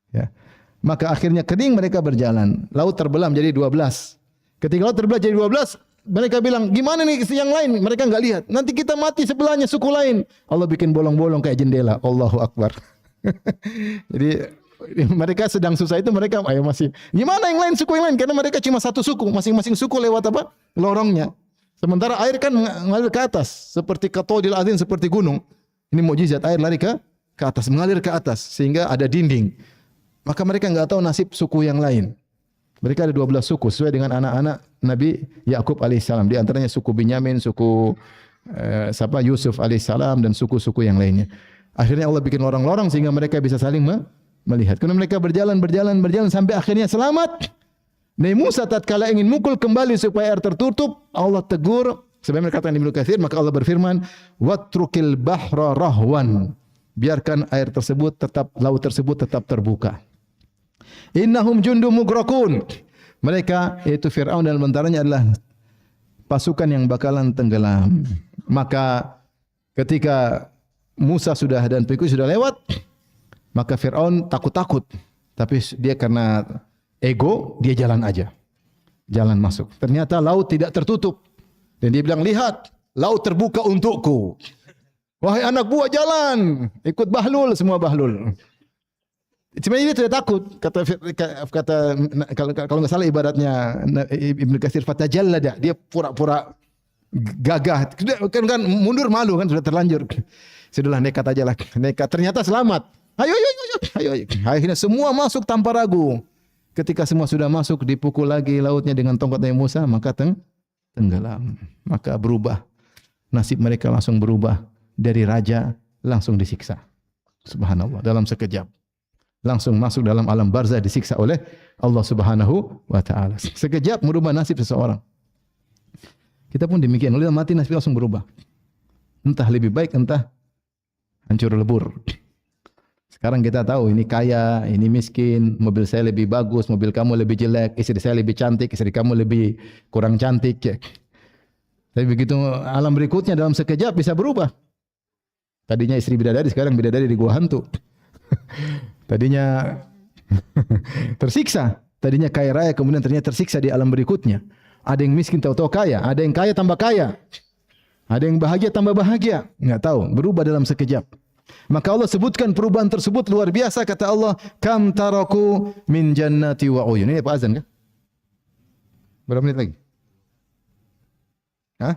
Ya. Maka akhirnya kering mereka berjalan. Laut terbelah menjadi 12. Ketika laut terbelah jadi 12, mereka bilang, gimana nih yang lain? Mereka enggak lihat. Nanti kita mati sebelahnya suku lain. Allah bikin bolong-bolong kayak jendela. Allahu Akbar. Jadi mereka sedang susah itu mereka ayo masih gimana yang lain suku yang lain karena mereka cuma satu suku, masing-masing suku lewat apa? Lorongnya. Sementara air kan mengalir ke atas seperti qatodil azim seperti gunung. Ini mukjizat air lari ke atas, mengalir ke atas sehingga ada dinding. Maka mereka enggak tahu nasib suku yang lain. Mereka ada 12 suku sesuai dengan anak-anak Nabi Yakub alaihissalam. Di antaranya suku Binyamin, suku Yusuf alaihissalam dan suku-suku yang lainnya. Akhirnya Allah bikin lorong-lorong sehingga mereka bisa saling melihat. Kemudian mereka berjalan sampai akhirnya selamat. Nabi Musa tatkala ingin mukul kembali supaya air tertutup, Allah tegur. Sebagaimana kata Ibnu Katsir, maka Allah berfirman, "Watrukil bahra rahwan." Biarkan laut tersebut tetap terbuka. Innahum jundum mugrakun. Mereka yaitu Firaun dan tentaranya adalah pasukan yang bakalan tenggelam. Maka ketika Musa dan pengikut sudah lewat, maka Firaun takut-takut. Tapi dia karena ego, dia jalan aja. Jalan masuk. Ternyata laut tidak tertutup. Dan dia bilang, "Lihat, laut terbuka untukku." Wahai anak buah jalan, ikut Bahlul, semua Bahlul. Sebenarnya dia tidak takut, kata kalau nggak salah ibaratnya Ibnu Katsir fatajallada, dia pura-pura gagah, kan mundur malu kan sudah terlanjur. Sudahlah nekat aja lah, nekat. Ternyata selamat. Ayo. Akhirnya semua masuk tanpa ragu. Ketika semua sudah masuk, dipukul lagi lautnya dengan tongkat Nabi Musa, maka tenggelam. Maka berubah. Nasib mereka langsung berubah. Dari raja langsung disiksa. Subhanallah, dalam sekejap. Langsung masuk dalam alam barzah disiksa oleh Allah Subhanahu wa taala. Sekejap merubah nasib seseorang. Kita pun demikian, kalau mati nasib langsung berubah. Entah lebih baik, entah hancur lebur. Sekarang kita tahu ini kaya, ini miskin, mobil saya lebih bagus, mobil kamu lebih jelek, istri saya lebih cantik, istri kamu lebih kurang cantik. Tapi begitu alam berikutnya dalam sekejap bisa berubah. Tadinya istri bidadari, sekarang bidadari di gua hantu. Tadinya tersiksa, tadinya kaya raya, kemudian ternyata tersiksa di alam berikutnya. Ada yang miskin tahu-tahu kaya, ada yang kaya tambah kaya. Ada yang bahagia tambah bahagia, enggak tahu, berubah dalam sekejap. Maka Allah sebutkan perubahan tersebut luar biasa, kata Allah, "Kam taraku min jannati wa uyun." Ini apa azan kan? Berapa menit lagi? Hah?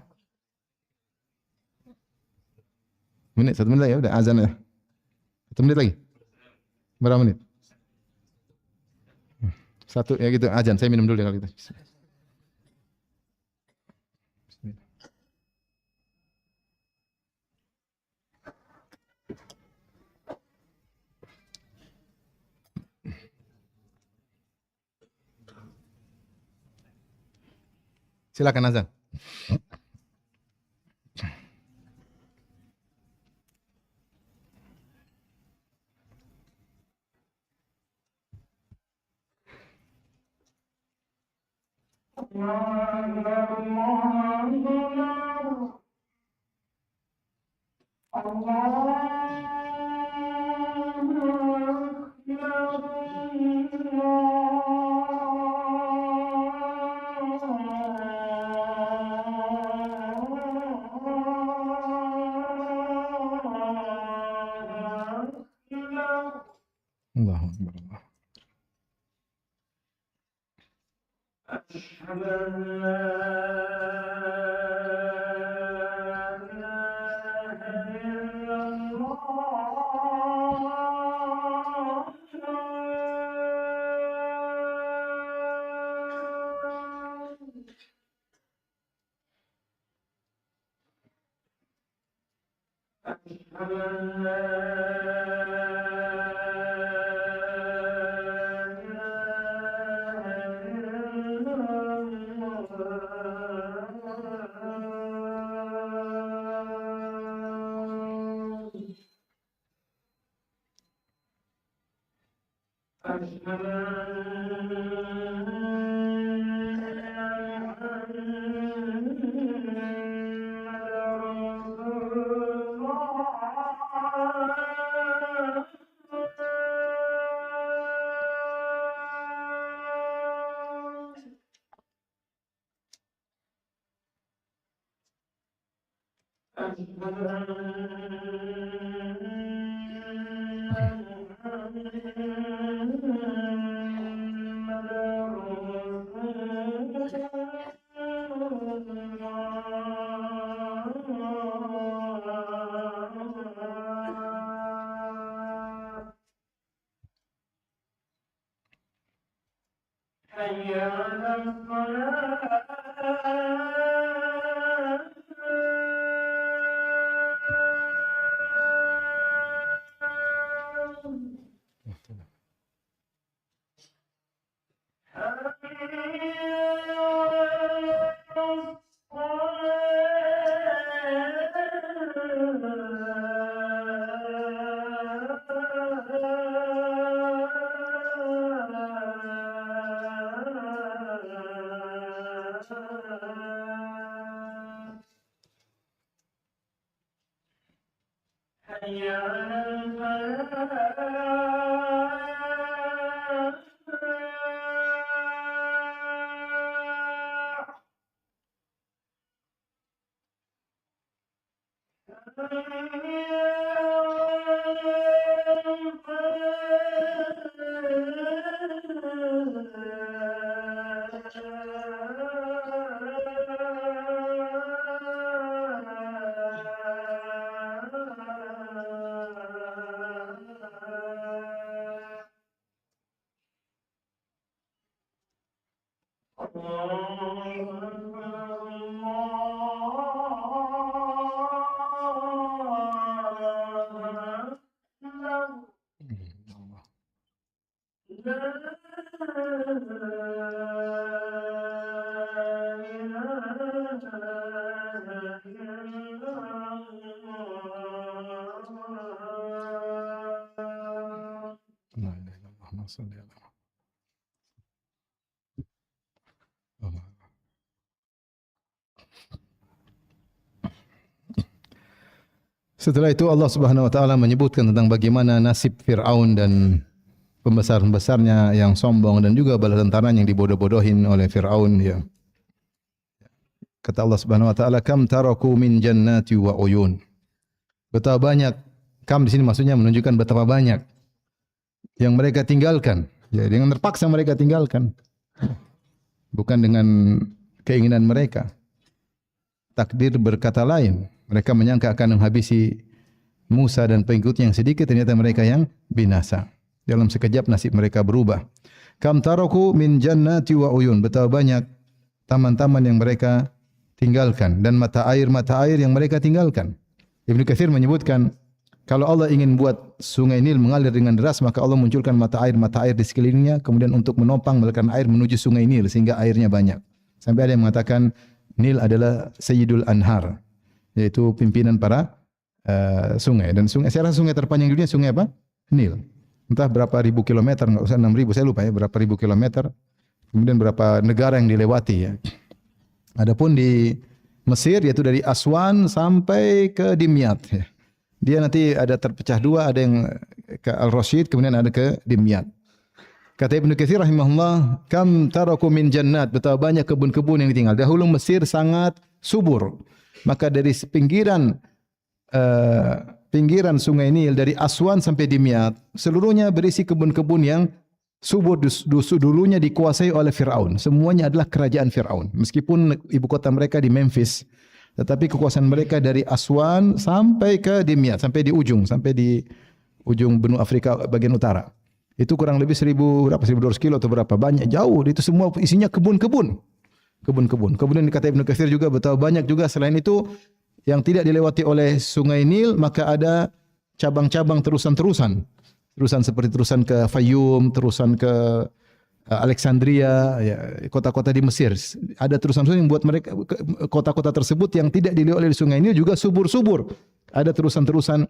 Satu menit lagi, udah azan ya. 1 menit lagi. Berapa menit? Satu ya gitu, azan. Saya minum dulu ya kalau gitu. Silakan azan. Allahu Akbar. Setelah itu Allah Subhanahu wa taala menyebutkan tentang bagaimana nasib Firaun dan pembesar-pembesarnya yang sombong dan juga bala tentaranya yang dibodoh-bodohin oleh Firaun ya. Kata Allah Subhanahu wa taala, "Kam taraku min jannati wa uyun." Betapa banyak, kam di sini maksudnya menunjukkan betapa banyak yang mereka tinggalkan. Ya, dengan terpaksa mereka tinggalkan. Bukan dengan keinginan mereka. Takdir berkata lain. Mereka menyangka akan menghabisi Musa dan pengikutnya yang sedikit, ternyata mereka yang binasa. Dalam sekejap nasib mereka berubah. Kam taraku min jannati wa uyun. Betapa banyak taman-taman yang mereka tinggalkan dan mata air yang mereka tinggalkan. Ibnu Katsir menyebutkan, kalau Allah ingin buat sungai Nil mengalir dengan deras, maka Allah munculkan mata air di sekelilingnya, kemudian untuk menopang mengalirkan air menuju sungai Nil sehingga airnya banyak. Sampai ada yang mengatakan Nil adalah Sayyidul Anhar, yaitu pimpinan para sungai. Dan sungai, saya rasa sungai terpanjang di dunia sungai apa? Nil. Entah berapa ribu kilometer, enggak usah 6.000, saya lupa ya, berapa ribu kilometer. Kemudian berapa negara yang dilewati ya. Adapun di Mesir yaitu dari Aswan sampai ke Dimyat ya. Dia nanti ada terpecah dua, ada yang ke Al-Rasyid, kemudian ada ke Dimyat. Kata Ibnu Katsir rahimahullah, kam taraku min jannat, betapa banyak kebun-kebun yang ditinggal. Dahulu Mesir sangat subur. Maka dari pinggiran sungai Nil dari Aswan sampai Dimyat, seluruhnya berisi kebun-kebun yang subur. Dulunya dikuasai oleh Firaun. Semuanya adalah kerajaan Firaun. Meskipun ibu kota mereka di Memphis, tetapi kekuasaan mereka dari Aswan sampai ke Dimyat, sampai di ujung benua Afrika bagian utara. Itu kurang lebih 1.200 kilo atau berapa, banyak, jauh. Itu semua isinya kebun-kebun. Kemudian kata Ibnu Katsir juga betapa banyak juga selain itu yang tidak dilewati oleh sungai Nil, maka ada cabang-cabang terusan seperti terusan ke Fayum, terusan ke Alexandria, ya, kota-kota di Mesir. Ada terusan-terusan yang buat mereka kota-kota tersebut yang tidak dilewati oleh sungai Nil juga subur-subur. Ada terusan-terusan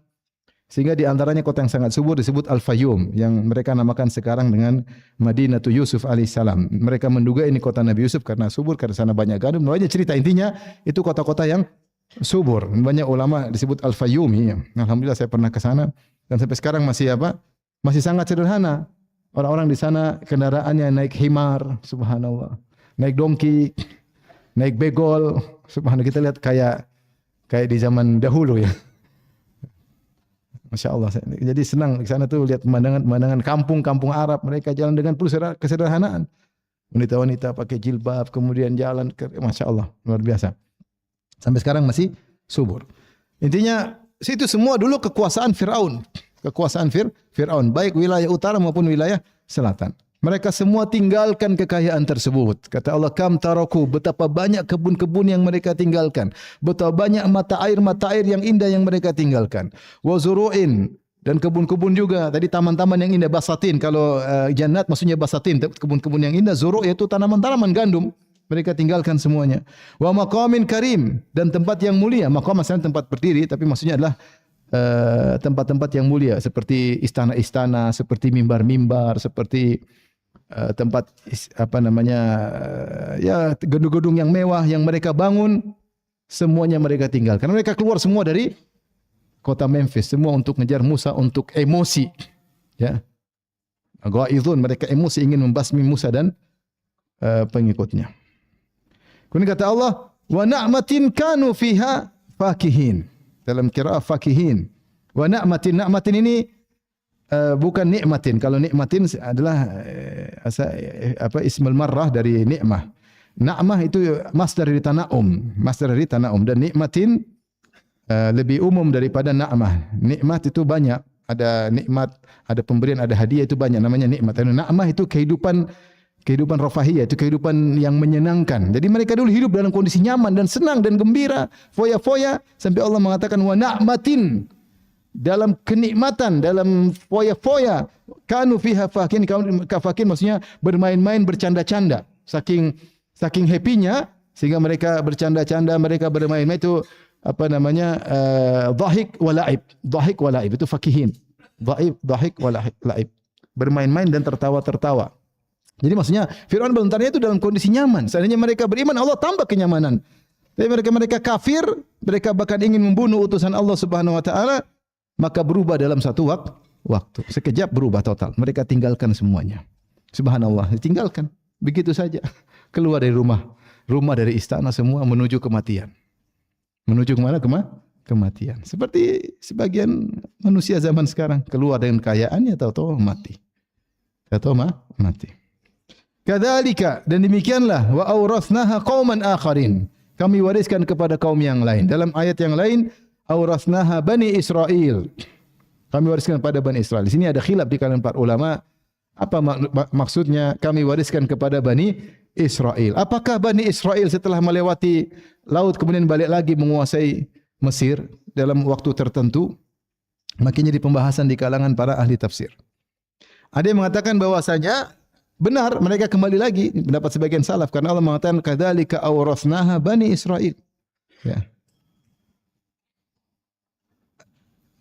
sehingga di antaranya kota yang sangat subur disebut Al-Fayum yang mereka namakan sekarang dengan Madinatu Yusuf alaihissalam. Mereka menduga ini kota Nabi Yusuf karena subur, karena sana banyak gandum. Banyak cerita, intinya itu kota-kota yang subur. Banyak ulama disebut Al-Fayumi. Alhamdulillah saya pernah ke sana dan sampai sekarang masih masih sangat sederhana. Orang-orang di sana kendaraannya naik himar, subhanallah. Naik dongki, naik begol, subhanallah. Kita lihat kayak kayak di zaman dahulu ya. Masya Allah. Jadi senang di sana tuh lihat pemandangan kampung Arab. Mereka jalan dengan penuh kesederhanaan. Wanita-wanita pakai jilbab, kemudian jalan. Masya Allah, luar biasa. Sampai sekarang masih subur. Intinya, itu semua dulu kekuasaan Fir'aun. Kekuasaan Fir'aun. Baik wilayah utara maupun wilayah selatan. Mereka semua tinggalkan kekayaan tersebut. Kata Allah, kam taraku, betapa banyak kebun-kebun yang mereka tinggalkan. Betapa banyak mata air yang indah yang mereka tinggalkan. Wa zuru'in, dan kebun-kebun juga. Tadi taman-taman yang indah, basatin. Kalau jannat maksudnya basatin, kebun-kebun yang indah. Zuru' yaitu tanaman-tanaman gandum. Mereka tinggalkan semuanya. Wa maqamin karim, dan tempat yang mulia. Maqam maksudnya tempat berdiri, tapi maksudnya adalah tempat-tempat yang mulia. Seperti istana-istana, seperti mimbar-mimbar, seperti tempat ya gedung-gedung yang mewah yang mereka bangun, semuanya mereka tinggalkan. Mereka keluar semua dari kota Memphis semua untuk ngejar Musa, untuk emosi, ya. Ghaizun, mereka emosi ingin membasmi Musa dan pengikutnya. Kemudian kata Allah, wa na'matin kanu fiha fakihin. Dalam qiraah fakihin. Wa na'matin ini bukan nikmatin. Kalau nikmatin adalah ismul marrah dari nikmah. Na'mah itu masdar dari tana'um, dan nikmatin lebih umum daripada na'mah. Nikmat itu banyak, ada nikmat, ada pemberian, ada hadiah, itu banyak namanya nikmat. Dan na'mah itu kehidupan rafahiyah, itu kehidupan yang menyenangkan. Jadi mereka dulu hidup dalam kondisi nyaman dan senang dan gembira, foya-foya, sampai Allah mengatakan wa na'matin, dalam kenikmatan, dalam foya-foya, kanu fiha fakin, kafakin maksudnya bermain-main, bercanda-canda, saking happy-nya sehingga mereka bercanda-canda, mereka bermain-main, itu dhahik wa la'ib, itu fakihin. Dhahik wa la'ib, bermain-main dan tertawa-tertawa. Jadi maksudnya Fir'aun bentarnya itu dalam kondisi nyaman. Seandainya mereka beriman, Allah tambah kenyamanan. Tapi mereka kafir, mereka bahkan ingin membunuh utusan Allah Subhanahu wa taala, maka berubah dalam satu waktu. Sekejap berubah total. Mereka tinggalkan semuanya. Subhanallah, ditinggalkan. Begitu saja. Keluar dari rumah dari istana, semua menuju kematian. Menuju kemana? Kematian. Seperti sebagian manusia zaman sekarang. Keluar dengan kekayaannya, tahu-tahu mati. Mati. Kadzalika, dan demikianlah, wa awrathnaha qauman akharin. Kami wariskan kepada kaum yang lain. Dalam ayat yang lain, awrathnaha Bani Israel. Kami wariskan pada Bani Israel. Di sini ada khilaf di kalangan para ulama. Apa maksudnya kami wariskan kepada Bani Israel? Apakah Bani Israel setelah melewati laut kemudian balik lagi menguasai Mesir dalam waktu tertentu? Makin jadi pembahasan di kalangan para ahli tafsir. Ada yang mengatakan bahwasanya benar mereka kembali lagi, pendapat sebagian salaf, karena Allah mengatakan kadzalika awrathnaha Bani Israel. Ya.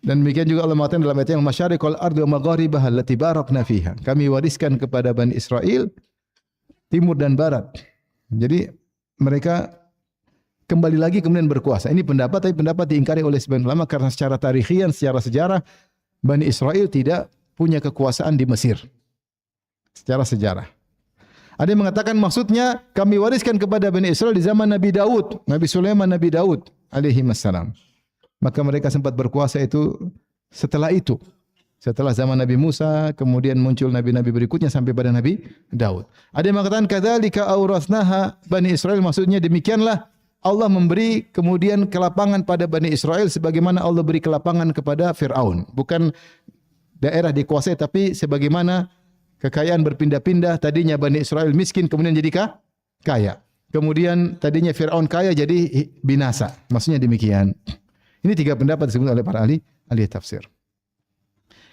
Dan demikian juga Allah mengatakan dalam ayat yang masyariqal ardi wa magharibaha allati barakna fiha. Kami wariskan kepada Bani Israel timur dan barat. Jadi mereka kembali lagi kemudian berkuasa. Ini pendapat, tapi pendapat diingkari oleh sebagian ulama karena secara tarikhian, secara sejarah Bani Israel tidak punya kekuasaan di Mesir. Secara sejarah. Ada yang mengatakan maksudnya kami wariskan kepada Bani Israel di zaman Nabi Daud, Nabi Sulaiman, Nabi Daud alaihi wassalam. Maka mereka sempat berkuasa itu setelah itu. Setelah zaman Nabi Musa, kemudian muncul nabi-nabi berikutnya sampai pada Nabi Daud. Ada yang mengatakan kadzalika awrathnaha Bani Israel, maksudnya demikianlah Allah memberi kemudian kelapangan pada Bani Israel sebagaimana Allah beri kelapangan kepada Fir'aun. Bukan daerah dikuasai, tapi sebagaimana kekayaan berpindah-pindah. Tadinya Bani Israel miskin kemudian jadi kaya. Kemudian tadinya Fir'aun kaya jadi binasa. Maksudnya demikian. Ini tiga pendapat disebut oleh para ahli tafsir.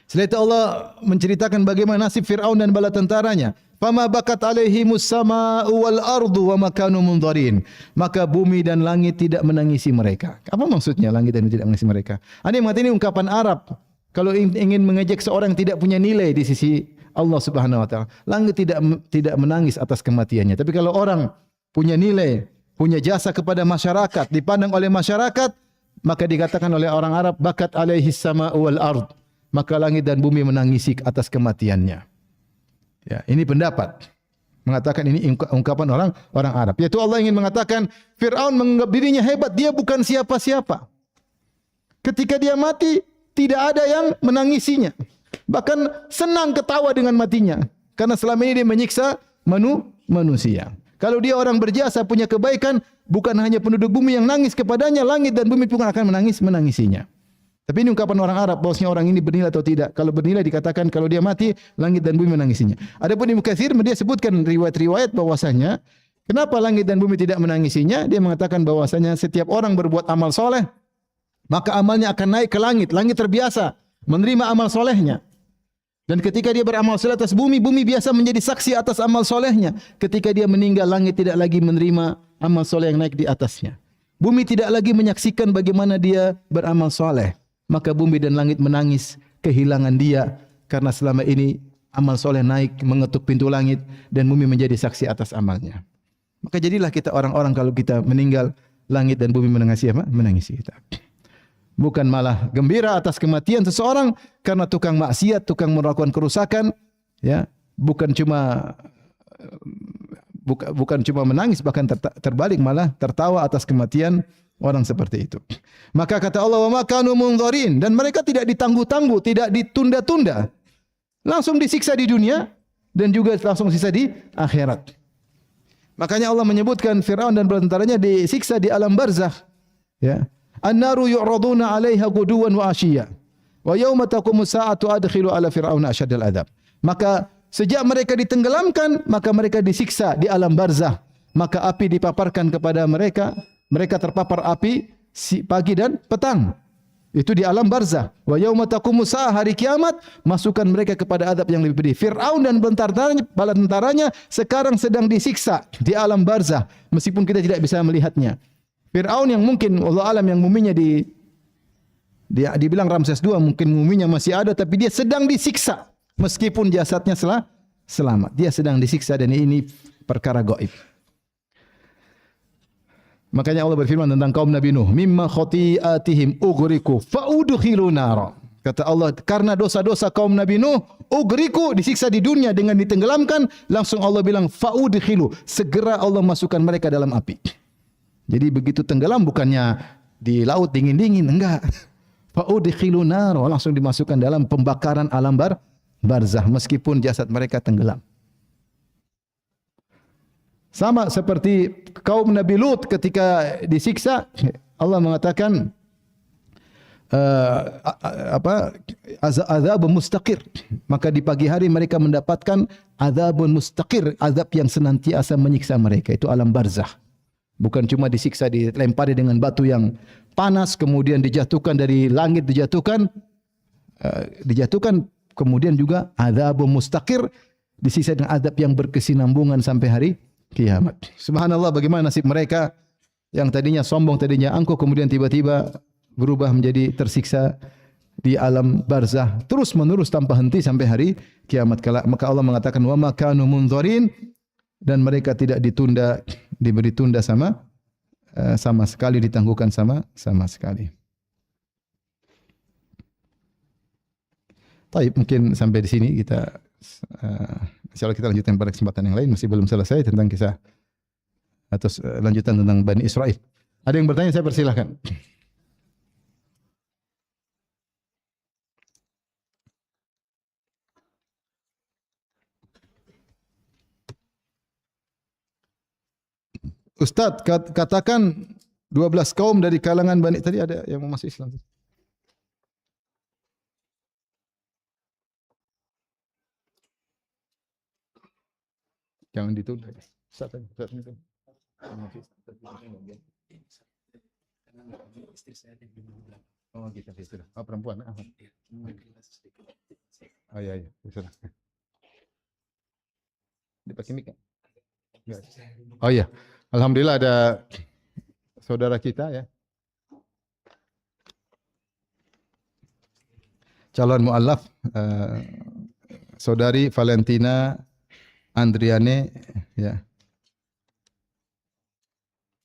Setelah itu Allah menceritakan bagaimana nasib Fir'aun dan bala tentaranya. Fama bakat alaihimus sama'u wal ardu wa ma kanu munzarin. Maka bumi dan langit tidak menangisi mereka. Apa maksudnya langit dan bumi tidak menangisi mereka? Ada yang mengatakan ini ungkapan Arab. Kalau ingin mengejek seorang tidak punya nilai di sisi Allah Subhanahu wa taala. Langit tidak menangis atas kematiannya. Tapi kalau orang punya nilai, punya jasa kepada masyarakat, dipandang oleh masyarakat, maka dikatakan oleh orang Arab bakat alaihis sama'u wal ard. Maka langit dan bumi menangisi atas kematiannya. Ya, ini pendapat. mengatakan ini ungkapan orang Arab. Yaitu Allah ingin mengatakan Fir'aun menganggap dirinya hebat, dia bukan siapa-siapa. Ketika dia mati, tidak ada yang menangisinya. Bahkan senang ketawa dengan matinya. Karena selama ini dia menyiksa manusia. Kalau dia orang berjasa, punya kebaikan, bukan hanya penduduk bumi yang nangis kepadanya, langit dan bumi pun akan menangisinya. Tapi ini ungkapan orang Arab, bahwasanya orang ini bernilai atau tidak. Kalau bernilai dikatakan kalau dia mati, langit dan bumi menangisinya. Adapun Ibnu Katsir dia sebutkan riwayat-riwayat bahwasanya kenapa langit dan bumi tidak menangisinya? Dia mengatakan bahwasanya setiap orang berbuat amal soleh, maka amalnya akan naik ke langit. Langit terbiasa menerima amal solehnya. Dan ketika dia beramal soleh atas bumi, bumi biasa menjadi saksi atas amal solehnya. Ketika dia meninggal, langit tidak lagi menerima amal soleh yang naik di atasnya. Bumi tidak lagi menyaksikan bagaimana dia beramal soleh. Maka bumi dan langit menangis kehilangan dia karena selama ini amal soleh naik mengetuk pintu langit dan bumi menjadi saksi atas amalnya. Maka jadilah kita orang-orang kalau kita meninggal langit dan bumi menangisi apa? Menangisi kita. Bukan malah gembira atas kematian seseorang karena tukang maksiat, tukang melakukan kerusakan, ya. Bukan cuma menangis, bahkan terbalik malah tertawa atas kematian orang seperti itu. Maka kata Allah, wa ma kanu munzarin, dan mereka tidak ditangguh-tangguh, tidak ditunda-tunda. Langsung disiksa di dunia dan juga langsung disiksa di akhirat. Makanya Allah menyebutkan Fir'aun dan tentaranya disiksa di alam barzakh. Ya. An-naru yu'raduna 'alaiha ghuduwan wa 'ashiyya. Wa yauma taqumus sa'atu adkhilu 'ala fir'auna asyaddal adzab. Maka sejak mereka ditenggelamkan, maka mereka disiksa di alam barzakh. Maka api dipaparkan kepada mereka. Mereka terpapar api pagi dan petang. Itu di alam barzakh. Wa yauma taqumus sa'ah, hari kiamat, masukkan mereka kepada azab yang lebih pedih. Fir'aun dan bala tentaranya sekarang sedang disiksa di alam barzakh meskipun kita tidak bisa melihatnya. Fir'aun yang mungkin Allah alam yang muminya dibilang Ramses II, mungkin muminya masih ada tapi dia sedang disiksa meskipun jasadnya selamat. Dia sedang disiksa dan ini perkara gaib. Makanya Allah berfirman tentang kaum Nabi Nuh, mimma khati'atihim ughriqu fa'udkhilu nar. Kata Allah, karena dosa-dosa kaum Nabi Nuh, ughriqu, disiksa di dunia dengan ditenggelamkan, langsung Allah bilang fa'udkhilu, segera Allah masukkan mereka dalam api. Jadi begitu tenggelam bukannya di laut dingin-dingin, enggak. Fa'udkhilu nar, langsung dimasukkan dalam pembakaran alam barzakh meskipun jasad mereka tenggelam. Sama seperti kaum Nabi Lut ketika disiksa, Allah mengatakan azab mustaqir. Maka di pagi hari mereka mendapatkan azabun mustaqir, azab yang senantiasa menyiksa mereka, itu alam barzakh. Bukan cuma disiksa, dilempari dengan batu yang panas, kemudian dijatuhkan dari langit, dijatuhkan kemudian juga azabun mustaqir, disiksa dengan azab yang berkesinambungan sampai hari kiamat. Subhanallah, bagaimana nasib mereka yang tadinya sombong, tadinya angkuh, kemudian tiba-tiba berubah menjadi tersiksa di alam barzakh terus menerus tanpa henti sampai hari kiamat kelak. Maka Allah mengatakan wa ma kanu munzarin, dan mereka tidak diberi tunda sama sekali, ditangguhkan sama sekali. Baik, mungkin sampai di sini kita insyaallah kita lanjutkan pada kesempatan yang lain. Masih belum selesai tentang kisah atau lanjutan tentang Bani Israel. Ada yang bertanya, saya persilahkan. Ustaz, katakan 12 kaum dari kalangan Bani, tadi ada yang mau masuk Islam. Jangan ditunda. Ustaz ini. Istri saya di belakang. Oh gitu, sudah. Oh perempuan. Oh iya, sudah. Dipakai mic. Oh iya. Alhamdulillah ada saudara kita ya. Calon muallaf saudari Valentina Andriane ya.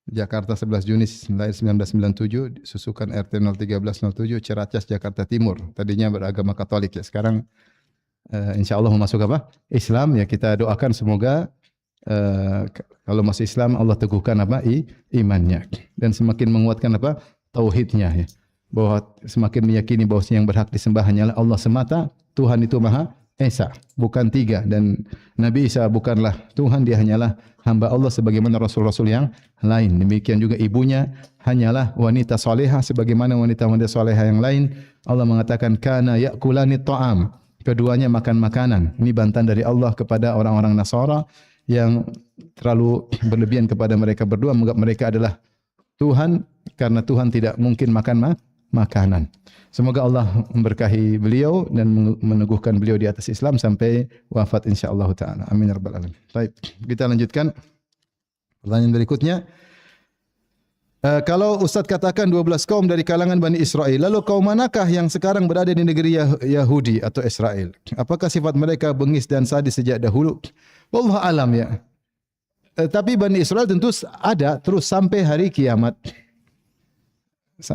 Jakarta 11 Juni lahir 1997, susukan RT 01307 Ciracas Jakarta Timur. Tadinya beragama Katolik ya, sekarang insyaallah mau masuk apa? Islam ya. Kita doakan semoga Kalau masuk Islam Allah teguhkan apa? Imannya, dan semakin menguatkan apa? Tauhidnya, ya. Bahwa semakin meyakini bahwa yang berhak disembah hanyalah Allah semata, Tuhan itu Maha Esa, bukan tiga, dan Nabi Isa bukanlah Tuhan, dia hanyalah hamba Allah sebagaimana rasul-rasul yang lain. Demikian juga ibunya hanyalah wanita salehah sebagaimana wanita-wanita salehah yang lain. Allah mengatakan kana yakulani ta'am, keduanya makan makanan. Ini bantahan dari Allah kepada orang-orang Nasara yang terlalu berlebihan kepada mereka berdua, menganggap mereka adalah Tuhan, karena Tuhan tidak mungkin makan makanan. Semoga Allah memberkahi beliau dan meneguhkan beliau di atas Islam sampai wafat insyaallah taala. Amin ya rabbal alamin. Baik, kita lanjutkan pertanyaan berikutnya. Kalau Ustaz katakan 12 kaum dari kalangan Bani Israel, lalu kaum manakah yang sekarang berada di negeri Yahudi atau Israel? Apakah sifat mereka bengis dan sadis sejak dahulu? Wallahu alam, ya. Tapi Bani Israel tentu ada terus sampai hari kiamat.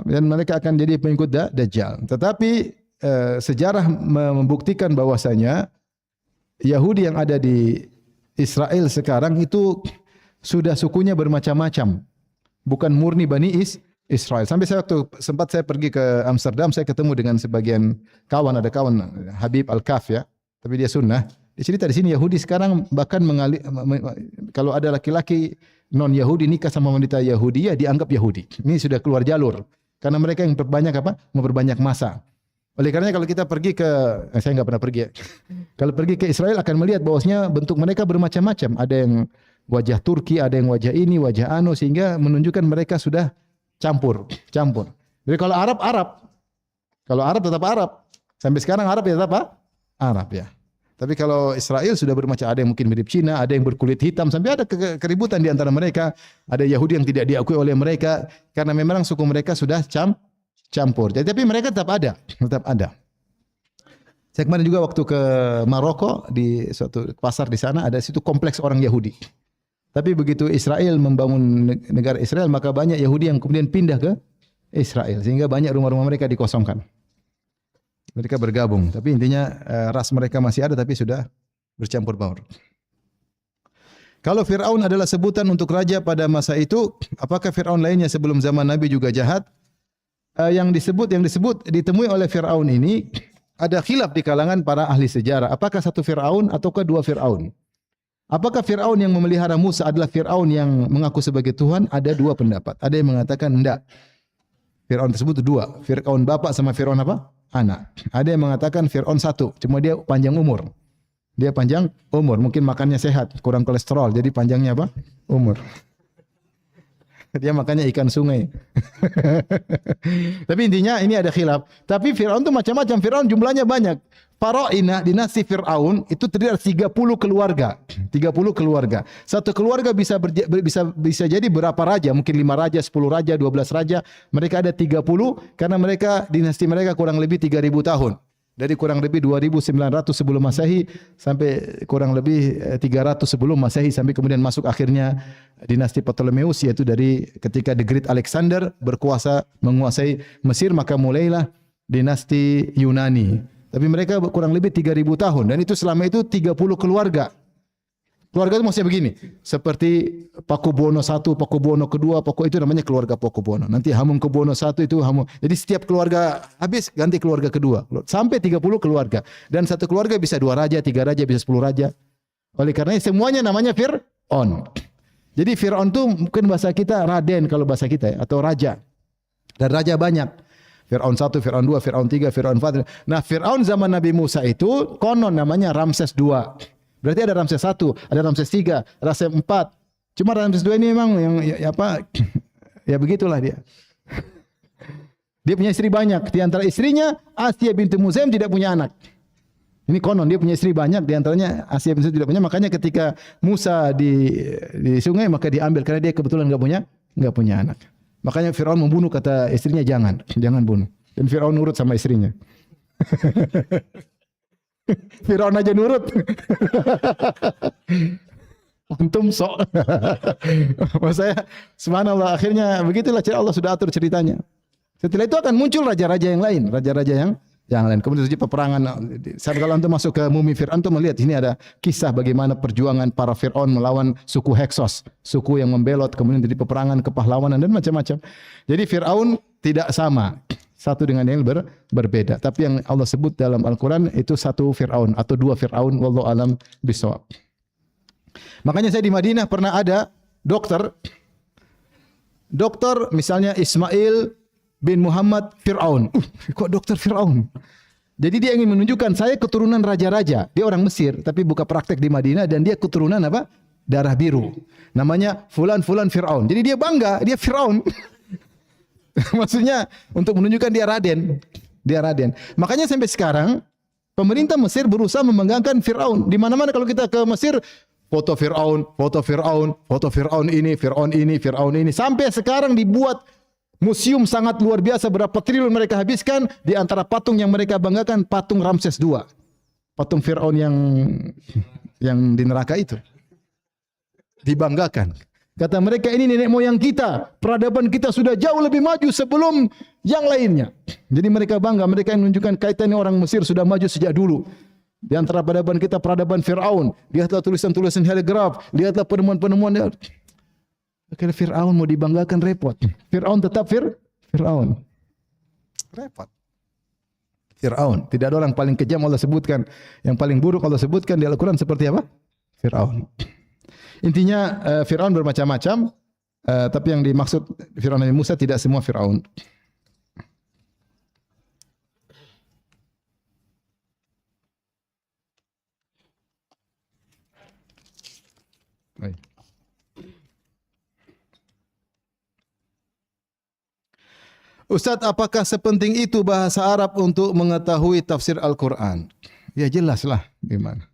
Dan mereka akan jadi pengikut Dajjal. Tetapi sejarah membuktikan bahwasanya Yahudi yang ada di Israel sekarang itu sudah sukunya bermacam-macam. Bukan murni Bani Israel. Sampai sempat saya pergi ke Amsterdam, saya ketemu dengan sebagian kawan, ada kawan Habib Al-Kaf, ya. Tapi dia sunnah. Dia cerita di sini Yahudi sekarang bahkan kalau ada laki-laki non Yahudi nikah sama wanita Yahudi, ya dianggap Yahudi. Ini sudah keluar jalur. Karena mereka yang memperbanyak masa. Oleh karenanya kalau kita pergi ke, saya nggak pernah pergi, ya. Kalau pergi ke Israel akan melihat bahwasanya bentuk mereka bermacam-macam. Ada yang wajah Turki, ada yang wajah ini, wajah anu, sehingga menunjukkan mereka sudah campur. Jadi kalau Arab, tetap Arab. Sampai sekarang Arab ya tetap Arab, ya. Tapi kalau Israel sudah bermacam, ada yang mungkin mirip Cina, ada yang berkulit hitam, sampai ada keributan di antara mereka. Ada Yahudi yang tidak diakui oleh mereka karena memang suku mereka sudah campur. Jadi, tapi mereka tetap ada. Saya kemarin juga waktu ke Maroko, di suatu pasar di sana ada situ kompleks orang Yahudi. Tapi begitu Israel membangun negara Israel, maka banyak Yahudi yang kemudian pindah ke Israel sehingga banyak rumah-rumah mereka dikosongkan. Mereka bergabung, tapi intinya ras mereka masih ada tapi sudah bercampur baur. Kalau Fir'aun adalah sebutan untuk raja pada masa itu, apakah Fir'aun lainnya sebelum zaman Nabi juga jahat? Yang disebut ditemui oleh Fir'aun ini ada khilaf di kalangan para ahli sejarah. Apakah satu Fir'aun ataukah dua Fir'aun? Apakah Fir'aun yang memelihara Musa adalah Fir'aun yang mengaku sebagai Tuhan? Ada dua pendapat. Ada yang mengatakan enggak. Fir'aun tersebut dua. Fir'aun bapak sama Fir'aun apa? Anak. Ada yang mengatakan Fir'aun satu, cuma dia panjang umur. Mungkin makannya sehat, kurang kolesterol, jadi panjangnya apa? Umur. Dia makannya ikan sungai. Tapi intinya ini ada khilaf. Tapi Fir'aun itu macam-macam. Fir'aun jumlahnya banyak. Faraina, dinasti Fir'aun itu terdiri dari 30 keluarga. 30 keluarga. Satu keluarga bisa jadi berapa raja? Mungkin 5 raja, 10 raja, 12 raja. Mereka ada 30 karena dinasti mereka kurang lebih 3000 tahun. Dari kurang lebih 2900 sebelum Masehi sampai kurang lebih 300 sebelum Masehi, sampai kemudian masuk akhirnya dinasti Ptolemeus, yaitu dari ketika The Great Alexander berkuasa menguasai Mesir, maka mulailah dinasti Yunani. Tapi mereka kurang lebih 3000 tahun, dan itu selama itu 30 keluarga. Keluarga itu maksudnya begini, seperti Pakubuwono I, Pakubuwono II, itu namanya keluarga Pakubuwono. Nanti Hamengkubuwono I itu Jadi setiap keluarga habis ganti keluarga kedua. Sampai 30 keluarga. Dan satu keluarga bisa 2 raja, 3 raja, bisa 10 raja. Oleh karena semuanya namanya Fir'aun. Jadi Fir'aun itu mungkin bahasa kita Raden kalau bahasa kita, ya, atau raja. Dan raja banyak. Fir'aun 1, Fir'aun 2, Fir'aun 3, Fir'aun 4. Nah, Fir'aun zaman Nabi Musa itu konon namanya Ramses II. Berarti ada Ramses 1, ada Ramses 3, Ramses 4. Cuma Ramses 2 ini memang yang ya begitulah dia. Dia punya istri banyak. Di antara istrinya Asiyah binti Muzaim tidak punya anak. Ini konon dia punya istri banyak, di antaranya Asiyah binti Muzaim tidak punya. Makanya ketika Musa di sungai maka diambil karena dia kebetulan enggak punya anak. Makanya Fir'aun membunuh, kata istrinya jangan bunuh. Dan Fir'aun nurut sama istrinya. Fir'aun aja nurut. Antum sok. Maksudnya subhanallah, akhirnya begitulah Allah sudah atur ceritanya. Setelah itu akan muncul raja-raja yang lain, raja-raja yang lain. Kemudian terjadi peperangan. Kalau antum masuk ke mumi Fir'aun, antum melihat ini ada kisah bagaimana perjuangan para Fir'aun melawan suku Heksos, suku yang membelot, kemudian terjadi peperangan, kepahlawanan dan macam-macam. Jadi Fir'aun tidak sama satu dengan yang berbeda. Tapi yang Allah sebut dalam Al-Quran itu satu Fir'aun atau dua Fir'aun. Wallahu alam bisawab. Makanya saya di Madinah pernah ada dokter misalnya Ismail bin Muhammad Fir'aun. Kok dokter Fir'aun? Jadi dia ingin menunjukkan saya keturunan raja-raja. Dia orang Mesir tapi buka praktek di Madinah dan dia keturunan apa? Darah biru. Namanya Fulan Fir'aun. Jadi dia bangga, dia Fir'aun. Maksudnya untuk menunjukkan dia Raden. Dia Raden. Makanya sampai sekarang pemerintah Mesir berusaha membanggakan Fir'aun. Di mana-mana kalau kita ke Mesir, foto Fir'aun, foto Fir'aun ini. Sampai sekarang dibuat museum sangat luar biasa, berapa triliun mereka habiskan. Di antara patung yang mereka banggakan patung Ramses II. Patung Fir'aun yang di neraka itu. Dibanggakan. Kata mereka ini nenek moyang kita, peradaban kita sudah jauh lebih maju sebelum yang lainnya. Jadi mereka bangga, mereka yang menunjukkan kaitannya orang Mesir sudah maju sejak dulu. Di antara peradaban kita peradaban Fir'aun. Lihatlah tulisan-tulisan heligraf, lihatlah penemuan-penemuan. Kira Fir'aun mau dibanggakan repot. Fir'aun tetap Fir'aun. Repot. Fir'aun. Tidak ada orang paling kejam Allah sebutkan. Yang paling buruk Allah sebutkan di Al-Quran seperti apa? Fir'aun. Intinya Fir'aun bermacam-macam. Tapi yang dimaksud Fir'aun Nabi Musa tidak semua Fir'aun. Baik. Ustaz, apakah sepenting itu bahasa Arab untuk mengetahui tafsir Al-Quran? Ya jelaslah gimana.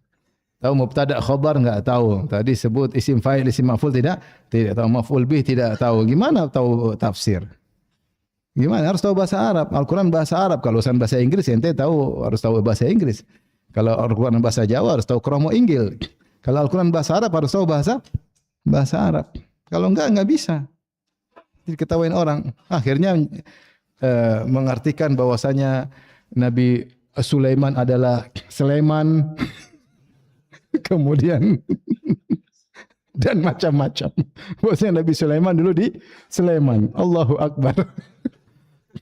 Tahu mubtada khabar enggak tahu. Tadi sebut isim fa'il, isim maf'ul tidak tahu, maf'ul bih tidak tahu. Gimana tahu tafsir? Gimana harus tahu bahasa Arab? Al-Quran bahasa Arab. Kalau urusan bahasa Inggris ente tahu harus tahu bahasa Inggris. Kalau Al-Quran bahasa Jawa harus tahu kromo inggil. Kalau Al-Quran bahasa Arab harus tahu bahasa Arab. Kalau enggak bisa. Diketawain orang. Akhirnya mengartikan bahwasanya Nabi Sulaiman adalah Sleman. Kemudian dan macam-macam. Bahwasanya Nabi Sulaiman dulu di Sleman. Allahu Akbar.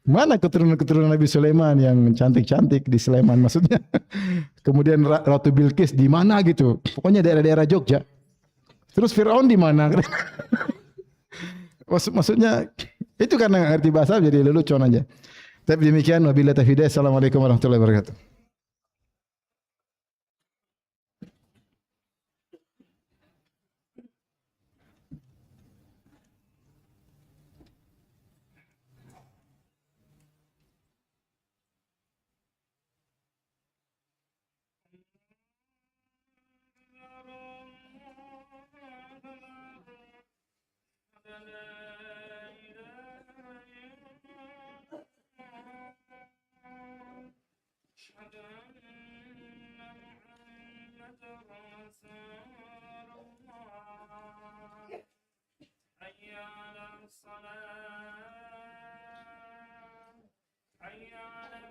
Mana keturunan-keturunan Nabi Sulaiman yang cantik-cantik di Sleman maksudnya. Kemudian Ratu Bilqis di mana gitu. Pokoknya daerah-daerah Jogja. Terus Fir'aun di mana? Maksudnya itu karena ngerti bahasa jadi lelucon aja. Tapi demikian wabillahi taufiq. Assalamualaikum warahmatullahi wabarakatuh. حي على الصلاة حي على